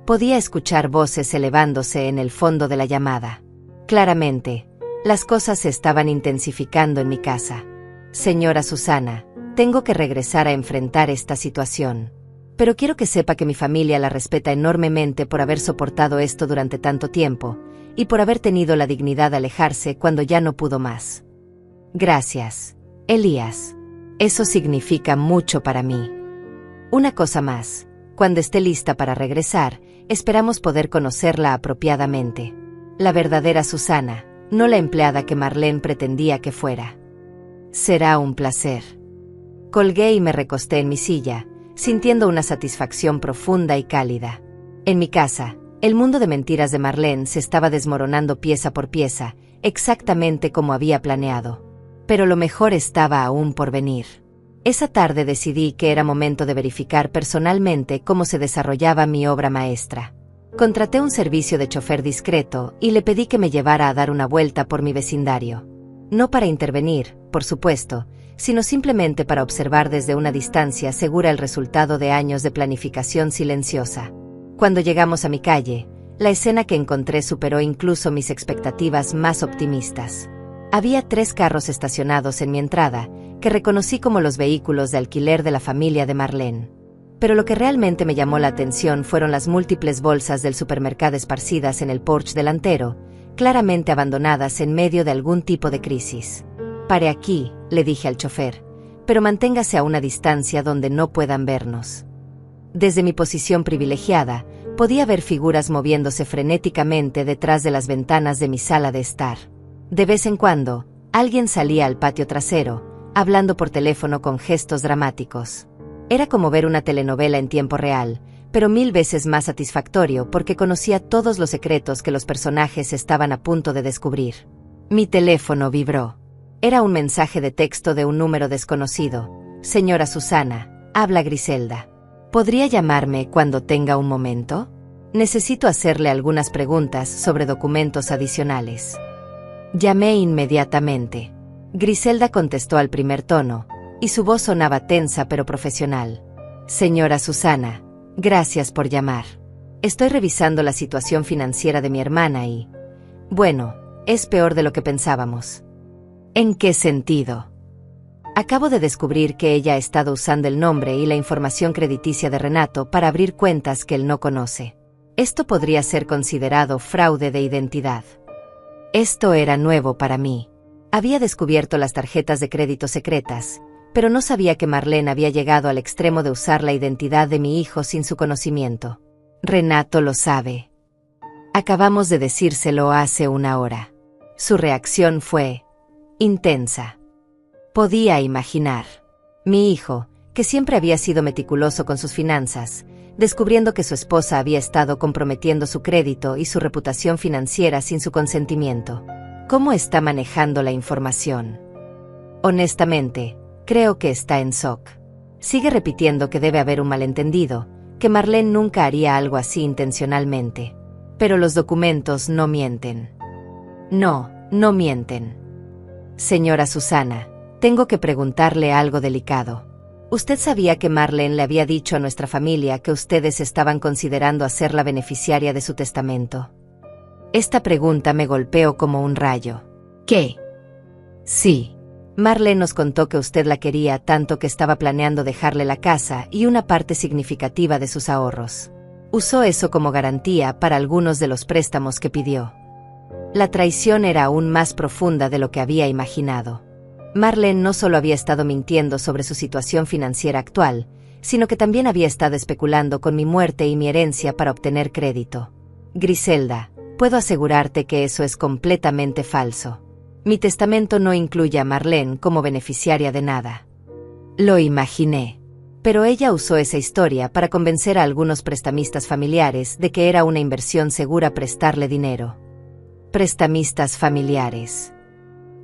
Podía escuchar voces elevándose en el fondo de la llamada. Claramente, las cosas se estaban intensificando en mi casa. Señora Susana, tengo que regresar a enfrentar esta situación. Pero quiero que sepa que mi familia la respeta enormemente por haber soportado esto durante tanto tiempo, y por haber tenido la dignidad de alejarse cuando ya no pudo más. Gracias, Elías. Eso significa mucho para mí. Una cosa más, cuando esté lista para regresar, esperamos poder conocerla apropiadamente. La verdadera Susana, no la empleada que Marlene pretendía que fuera. Será un placer. Colgué y me recosté en mi silla, sintiendo una satisfacción profunda y cálida. En mi casa, El mundo de mentiras de Marlene se estaba desmoronando pieza por pieza, exactamente como había planeado. Pero lo mejor estaba aún por venir. Esa tarde decidí que era momento de verificar personalmente cómo se desarrollaba mi obra maestra. Contraté un servicio de chofer discreto y le pedí que me llevara a dar una vuelta por mi vecindario. No para intervenir, por supuesto, sino simplemente para observar desde una distancia segura el resultado de años de planificación silenciosa. Cuando llegamos a mi calle, la escena que encontré superó incluso mis expectativas más optimistas. Había 3 carros estacionados en mi entrada, que reconocí como los vehículos de alquiler de la familia de Marlene. Pero lo que realmente me llamó la atención fueron las múltiples bolsas del supermercado esparcidas en el porche delantero, claramente abandonadas en medio de algún tipo de crisis. «Pare aquí», le dije al chofer, «pero manténgase a una distancia donde no puedan vernos». Desde mi posición privilegiada, podía ver figuras moviéndose frenéticamente detrás de las ventanas de mi sala de estar. De vez en cuando, alguien salía al patio trasero, hablando por teléfono con gestos dramáticos. Era como ver una telenovela en tiempo real, pero 1000 veces más satisfactorio porque conocía todos los secretos que los personajes estaban a punto de descubrir. Mi teléfono vibró. Era un mensaje de texto de un número desconocido. «Señora Susana, habla Griselda. ¿Podría llamarme cuando tenga un momento? Necesito hacerle algunas preguntas sobre documentos adicionales». Llamé inmediatamente. Griselda contestó al primer tono, y su voz sonaba tensa pero profesional. «Señora Susana, gracias por llamar. Estoy revisando la situación financiera de mi hermana y... bueno, es peor de lo que pensábamos». «¿En qué sentido?» «Acabo de descubrir que ella ha estado usando el nombre y la información crediticia de Renato para abrir cuentas que él no conoce. Esto podría ser considerado fraude de identidad». Esto era nuevo para mí. Había descubierto las tarjetas de crédito secretas, pero no sabía que Marlene había llegado al extremo de usar la identidad de mi hijo sin su conocimiento. «Renato lo sabe. Acabamos de decírselo hace una hora». Su reacción fue intensa. Podía imaginar. Mi hijo, que siempre había sido meticuloso con sus finanzas, descubriendo que su esposa había estado comprometiendo su crédito y su reputación financiera sin su consentimiento. ¿Cómo está manejando la información? Honestamente, creo que está en shock. Sigue repitiendo que debe haber un malentendido, que Marlene nunca haría algo así intencionalmente. Pero los documentos no mienten. No mienten. Señora Susana, tengo que preguntarle algo delicado. ¿Usted sabía que Marlene le había dicho a nuestra familia que ustedes estaban considerando hacerla beneficiaria de su testamento? Esta pregunta me golpeó como un rayo. ¿Qué? Sí. Marlene nos contó que usted la quería tanto que estaba planeando dejarle la casa y una parte significativa de sus ahorros. Usó eso como garantía para algunos de los préstamos que pidió. La traición era aún más profunda de lo que había imaginado. Marlene no solo había estado mintiendo sobre su situación financiera actual, sino que también había estado especulando con mi muerte y mi herencia para obtener crédito. Griselda, puedo asegurarte que eso es completamente falso. Mi testamento no incluye a Marlene como beneficiaria de nada. Lo imaginé. Pero ella usó esa historia para convencer a algunos prestamistas familiares de que era una inversión segura prestarle dinero. Prestamistas familiares.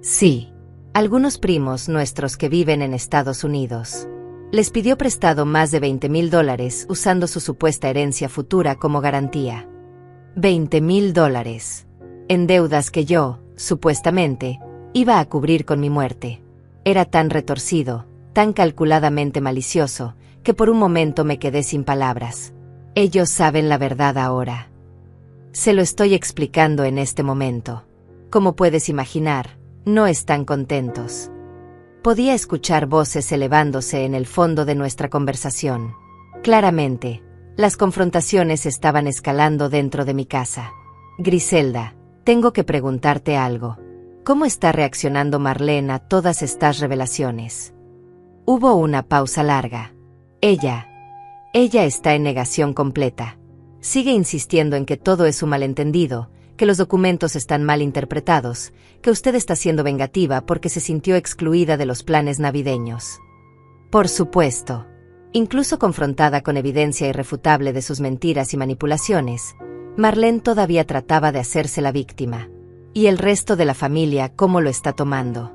Sí. Algunos primos nuestros que viven en Estados Unidos. Les pidió prestado más de $20,000 usando su supuesta herencia futura como garantía. $20,000. En deudas que yo, supuestamente, iba a cubrir con mi muerte. Era tan retorcido, tan calculadamente malicioso, que por un momento me quedé sin palabras. Ellos saben la verdad ahora. Se lo estoy explicando en este momento. Como puedes imaginar, no están contentos. Podía escuchar voces elevándose en el fondo de nuestra conversación. Claramente, las confrontaciones estaban escalando dentro de mi casa. Griselda, tengo que preguntarte algo. ¿Cómo está reaccionando Marlene a todas estas revelaciones? Hubo una pausa larga. Ella está en negación completa. Sigue insistiendo en que todo es un malentendido, que los documentos están mal interpretados, que usted está siendo vengativa porque se sintió excluida de los planes navideños. Por supuesto. Incluso confrontada con evidencia irrefutable de sus mentiras y manipulaciones, Marlene todavía trataba de hacerse la víctima. ¿Y el resto de la familia cómo lo está tomando?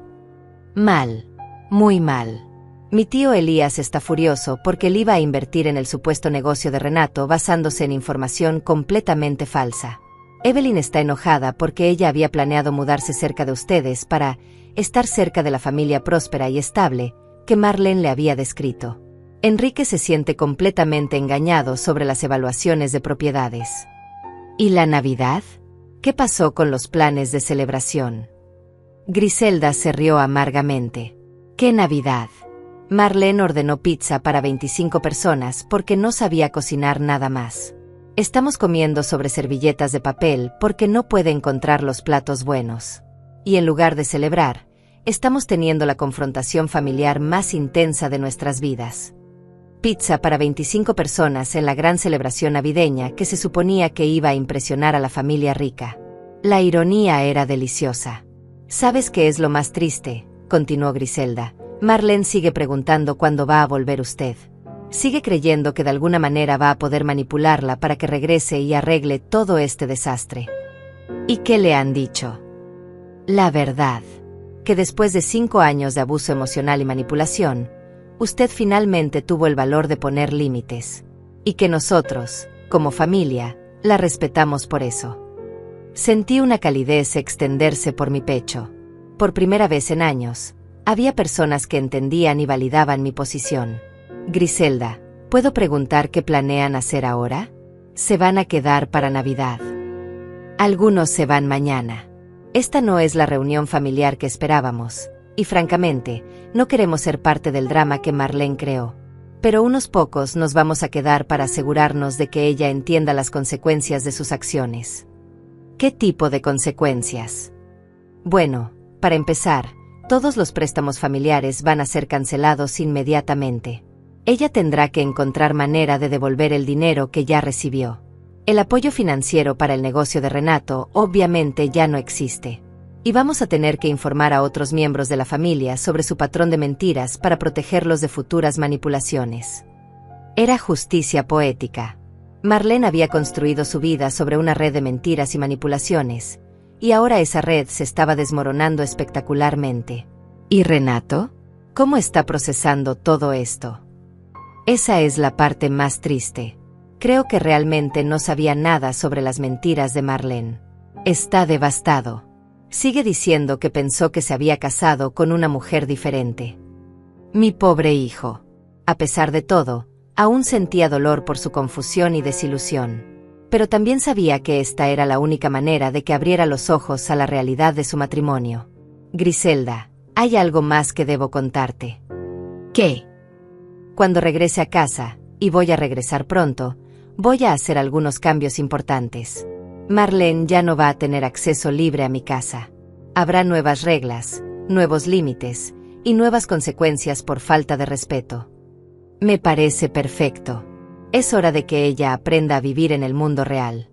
Mal. Muy mal. Mi tío Elías está furioso porque él iba a invertir en el supuesto negocio de Renato basándose en información completamente falsa. Evelyn está enojada porque ella había planeado mudarse cerca de ustedes para estar cerca de la familia próspera y estable que Marlene le había descrito. Enrique se siente completamente engañado sobre las evaluaciones de propiedades. ¿Y la Navidad? ¿Qué pasó con los planes de celebración? Griselda se rió amargamente. ¿Qué Navidad? Marlene ordenó pizza para 25 personas porque no sabía cocinar nada más. Estamos comiendo sobre servilletas de papel porque no puede encontrar los platos buenos. Y en lugar de celebrar, estamos teniendo la confrontación familiar más intensa de nuestras vidas. Pizza para 25 personas en la gran celebración navideña que se suponía que iba a impresionar a la familia rica. La ironía era deliciosa. ¿Sabes qué es lo más triste?, continuó Griselda. Marlene sigue preguntando cuándo va a volver usted. Sigue creyendo que de alguna manera va a poder manipularla para que regrese y arregle todo este desastre. ¿Y qué le han dicho? La verdad, que después de 5 años de abuso emocional y manipulación, usted finalmente tuvo el valor de poner límites. Y que nosotros, como familia, la respetamos por eso. Sentí una calidez extenderse por mi pecho. Por primera vez en años, había personas que entendían y validaban mi posición. Griselda, ¿puedo preguntar qué planean hacer ahora? Se van a quedar para Navidad. Algunos se van mañana. Esta no es la reunión familiar que esperábamos, y francamente, no queremos ser parte del drama que Marlene creó. Pero unos pocos nos vamos a quedar para asegurarnos de que ella entienda las consecuencias de sus acciones. ¿Qué tipo de consecuencias? Bueno, para empezar, todos los préstamos familiares van a ser cancelados inmediatamente. Ella tendrá que encontrar manera de devolver el dinero que ya recibió. El apoyo financiero para el negocio de Renato obviamente ya no existe. Y vamos a tener que informar a otros miembros de la familia sobre su patrón de mentiras para protegerlos de futuras manipulaciones. Era justicia poética. Marlene había construido su vida sobre una red de mentiras y manipulaciones, y ahora esa red se estaba desmoronando espectacularmente. ¿Y Renato? ¿Cómo está procesando todo esto? Esa es la parte más triste. Creo que realmente no sabía nada sobre las mentiras de Marlene. Está devastado. Sigue diciendo que pensó que se había casado con una mujer diferente. Mi pobre hijo. A pesar de todo, aún sentía dolor por su confusión y desilusión. Pero también sabía que esta era la única manera de que abriera los ojos a la realidad de su matrimonio. Griselda, hay algo más que debo contarte. ¿Qué? Cuando regrese a casa, y voy a regresar pronto, voy a hacer algunos cambios importantes. Marlene ya no va a tener acceso libre a mi casa. Habrá nuevas reglas, nuevos límites, y nuevas consecuencias por falta de respeto. Me parece perfecto. Es hora de que ella aprenda a vivir en el mundo real.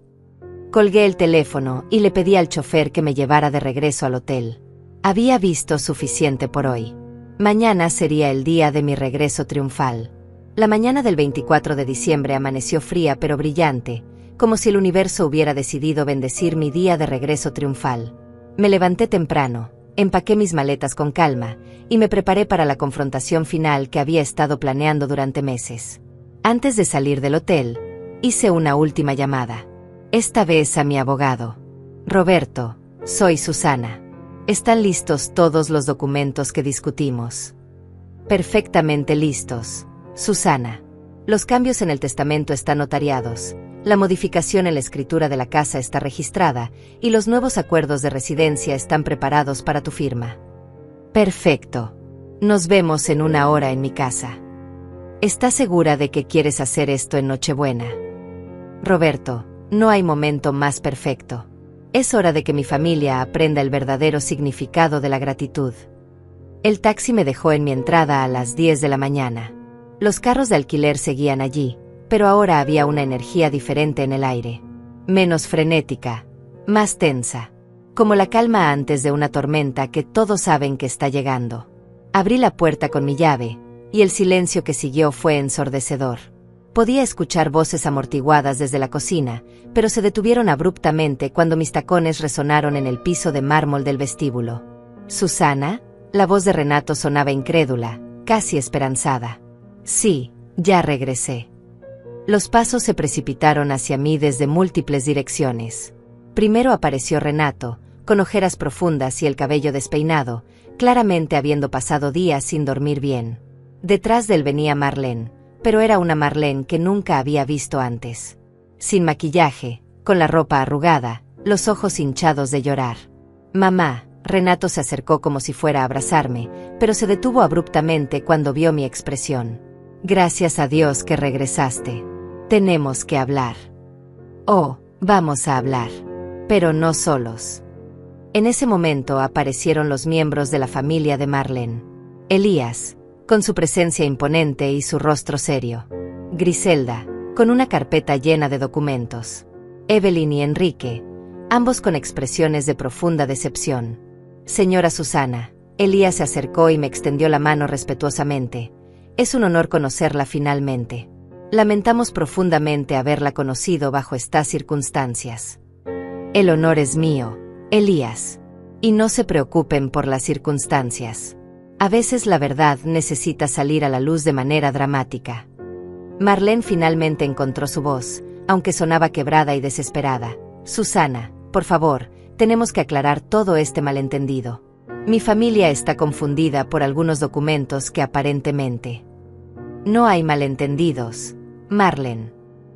Colgué el teléfono y le pedí al chofer que me llevara de regreso al hotel. Había visto suficiente por hoy. Mañana sería el día de mi regreso triunfal. La mañana del 24 de diciembre amaneció fría pero brillante, como si el universo hubiera decidido bendecir mi día de regreso triunfal. Me levanté temprano, empaqué mis maletas con calma, y me preparé para la confrontación final que había estado planeando durante meses. Antes de salir del hotel, hice una última llamada. Esta vez a mi abogado. Roberto, soy Susana. ¿Están listos todos los documentos que discutimos? Perfectamente listos, Susana. Los cambios en el testamento están notariados, la modificación en la escritura de la casa está registrada y los nuevos acuerdos de residencia están preparados para tu firma. Perfecto. Nos vemos en 1 hora en mi casa. ¿Estás segura de que quieres hacer esto en Nochebuena? Roberto, no hay momento más perfecto. Es hora de que mi familia aprenda el verdadero significado de la gratitud. El taxi me dejó en mi entrada a las 10 de la mañana. Los carros de alquiler seguían allí, pero ahora había una energía diferente en el aire. Menos frenética, más tensa. Como la calma antes de una tormenta que todos saben que está llegando. Abrí la puerta con mi llave, y el silencio que siguió fue ensordecedor. Podía escuchar voces amortiguadas desde la cocina, pero se detuvieron abruptamente cuando mis tacones resonaron en el piso de mármol del vestíbulo. «¿Susana?». La voz de Renato sonaba incrédula, casi esperanzada. «Sí, ya regresé». Los pasos se precipitaron hacia mí desde múltiples direcciones. Primero apareció Renato, con ojeras profundas y el cabello despeinado, claramente habiendo pasado días sin dormir bien. Detrás de él venía Marlene, pero era una Marlene que nunca había visto antes. Sin maquillaje, con la ropa arrugada, los ojos hinchados de llorar. «Mamá». Renato se acercó como si fuera a abrazarme, pero se detuvo abruptamente cuando vio mi expresión. «Gracias a Dios que regresaste. Tenemos que hablar». «Oh, vamos a hablar. Pero no solos». En ese momento aparecieron los miembros de la familia de Marlene. Elías, con su presencia imponente y su rostro serio. Griselda, con una carpeta llena de documentos. Evelyn y Enrique, ambos con expresiones de profunda decepción. «Señora Susana». Elías se acercó y me extendió la mano respetuosamente. «Es un honor conocerla finalmente. Lamentamos profundamente haberla conocido bajo estas circunstancias». «El honor es mío, Elías. Y no se preocupen por las circunstancias. A veces la verdad necesita salir a la luz de manera dramática». Marlene finalmente encontró su voz, aunque sonaba quebrada y desesperada. «Susana, por favor, tenemos que aclarar todo este malentendido. Mi familia está confundida por algunos documentos que aparentemente…». «No hay malentendidos, Marlene.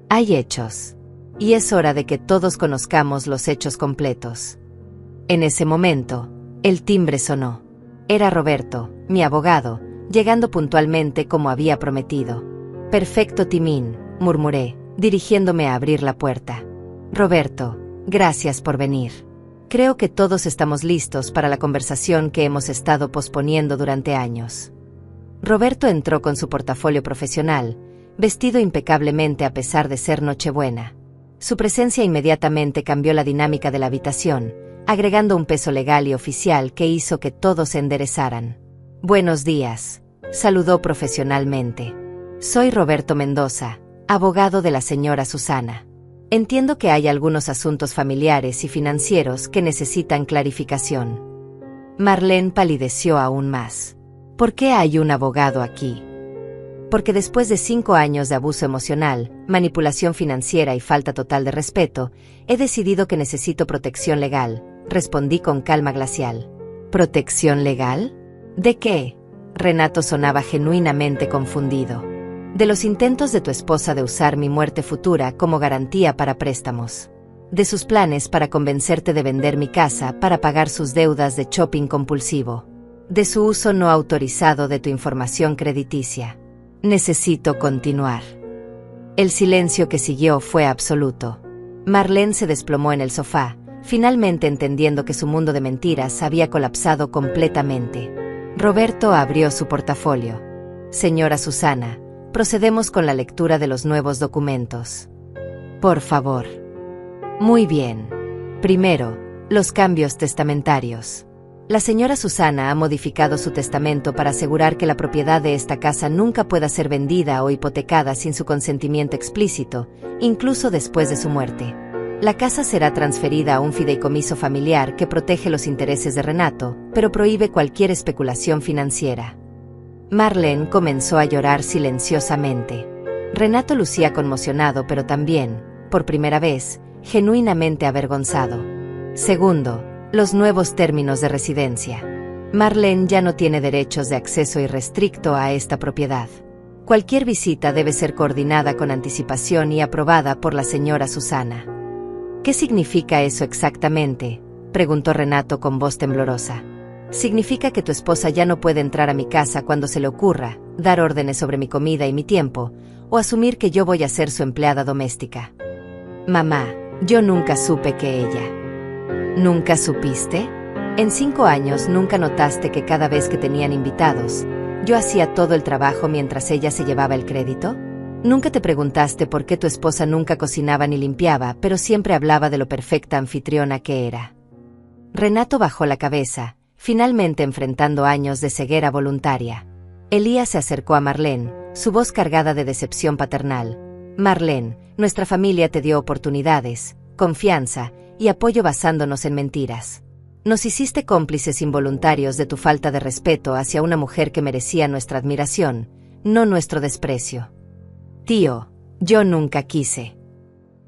Hay hechos. Y es hora de que todos conozcamos los hechos completos». En ese momento, el timbre sonó. Era Roberto, mi abogado, llegando puntualmente como había prometido. «Perfecto, Timín», murmuré, dirigiéndome a abrir la puerta. «Roberto, gracias por venir. Creo que todos estamos listos para la conversación que hemos estado posponiendo durante años». Roberto entró con su portafolio profesional, vestido impecablemente a pesar de ser Nochebuena. Su presencia inmediatamente cambió la dinámica de la habitación, agregando un peso legal y oficial que hizo que todos se enderezaran. «Buenos días», saludó profesionalmente. «Soy Roberto Mendoza, abogado de la señora Susana. Entiendo que hay algunos asuntos familiares y financieros que necesitan clarificación». Marlene palideció aún más. «¿Por qué hay un abogado aquí?». «Porque después de 5 años de abuso emocional, manipulación financiera y falta total de respeto, he decidido que necesito protección legal», respondí con calma glacial. «¿Protección legal? ¿De qué?». Renato sonaba genuinamente confundido. «De los intentos de tu esposa de usar mi muerte futura como garantía para préstamos. De sus planes para convencerte de vender mi casa para pagar sus deudas de shopping compulsivo. De su uso no autorizado de tu información crediticia. Necesito continuar». El silencio que siguió fue absoluto. Marlene se desplomó en el sofá, finalmente entendiendo que su mundo de mentiras había colapsado completamente. Roberto abrió su portafolio. «Señora Susana, procedemos con la lectura de los nuevos documentos. Por favor». «Muy bien. Primero, los cambios testamentarios. La señora Susana ha modificado su testamento para asegurar que la propiedad de esta casa nunca pueda ser vendida o hipotecada sin su consentimiento explícito, incluso después de su muerte. La casa será transferida a un fideicomiso familiar que protege los intereses de Renato, pero prohíbe cualquier especulación financiera». Marlene comenzó a llorar silenciosamente. Renato lucía conmocionado, pero también, por primera vez, genuinamente avergonzado. Segundo, los nuevos términos de residencia. Marlene ya no tiene derechos de acceso irrestricto a esta propiedad. Cualquier visita debe ser coordinada con anticipación y aprobada por la señora Susana. «¿Qué significa eso exactamente?», preguntó Renato con voz temblorosa. «Significa que tu esposa ya no puede entrar a mi casa cuando se le ocurra, dar órdenes sobre mi comida y mi tiempo, o asumir que yo voy a ser su empleada doméstica». «Mamá, yo nunca supe que ella…». «¿Nunca supiste? En 5 años nunca notaste que cada vez que tenían invitados, yo hacía todo el trabajo mientras ella se llevaba el crédito? ¿Nunca te preguntaste por qué tu esposa nunca cocinaba ni limpiaba, pero siempre hablaba de lo perfecta anfitriona que era?» Renato bajó la cabeza, finalmente enfrentando años de ceguera voluntaria. Elías se acercó a Marlene, su voz cargada de decepción paternal. Marlene, nuestra familia te dio oportunidades, confianza y apoyo basándonos en mentiras. Nos hiciste cómplices involuntarios de tu falta de respeto hacia una mujer que merecía nuestra admiración, no nuestro desprecio. Tío, yo nunca quise.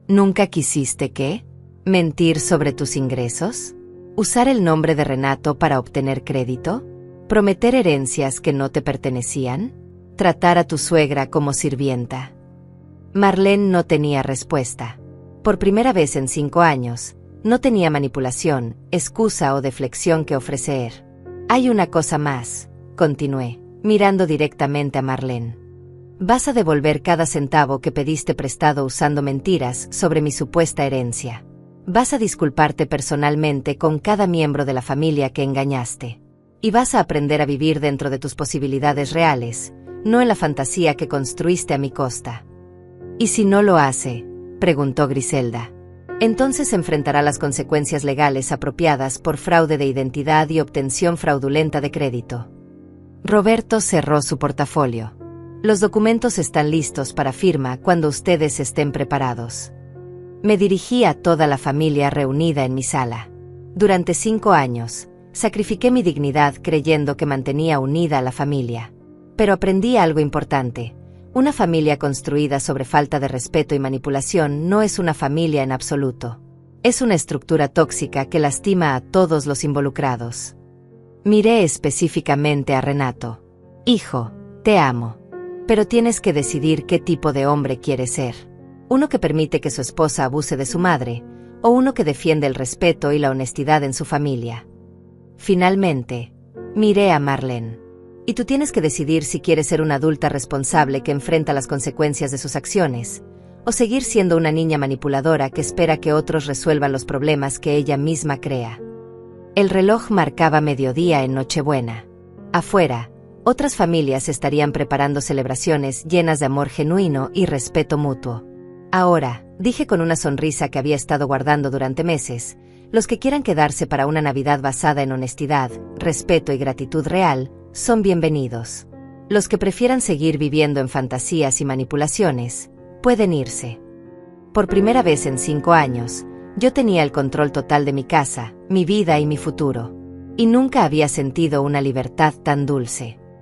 ¿Nunca quisiste qué? ¿Mentir sobre tus ingresos? ¿Usar el nombre de Renato para obtener crédito? ¿Prometer herencias que no te pertenecían? ¿Tratar a tu suegra como sirvienta? Marlene no tenía respuesta. Por primera vez en 5 años, no tenía manipulación, excusa o deflexión que ofrecer. Hay una cosa más, continué, mirando directamente a Marlene. Vas a devolver cada centavo que pediste prestado usando mentiras sobre mi supuesta herencia. Vas a disculparte personalmente con cada miembro de la familia que engañaste. Y vas a aprender a vivir dentro de tus posibilidades reales, no en la fantasía que construiste a mi costa. ¿Y si no lo hace?, preguntó Griselda. Entonces enfrentará las consecuencias legales apropiadas por fraude de identidad y obtención fraudulenta de crédito. Roberto cerró su portafolio. Los documentos están listos para firma cuando ustedes estén preparados. Me dirigí a toda la familia reunida en mi sala. Durante 5 años, sacrifiqué mi dignidad creyendo que mantenía unida a la familia. Pero aprendí algo importante. Una familia construida sobre falta de respeto y manipulación no es una familia en absoluto. Es una estructura tóxica que lastima a todos los involucrados. Miré específicamente a Renato. Hijo, te amo. Pero tienes que decidir qué tipo de hombre quieres ser. Uno que permite que su esposa abuse de su madre, o uno que defiende el respeto y la honestidad en su familia. Finalmente, miré a Marlene. Y tú tienes que decidir si quieres ser una adulta responsable que enfrenta las consecuencias de sus acciones, o seguir siendo una niña manipuladora que espera que otros resuelvan los problemas que ella misma crea. El reloj marcaba mediodía en Nochebuena. Afuera, otras familias estarían preparando celebraciones llenas de amor genuino y respeto mutuo. Ahora, dije con una sonrisa que había estado guardando durante meses, los que quieran quedarse para una Navidad basada en honestidad, respeto y gratitud real, son bienvenidos. Los que prefieran seguir viviendo en fantasías y manipulaciones, pueden irse. Por primera vez en 5 años, yo tenía el control total de mi casa, mi vida y mi futuro. Y nunca había sentido una libertad tan dulce.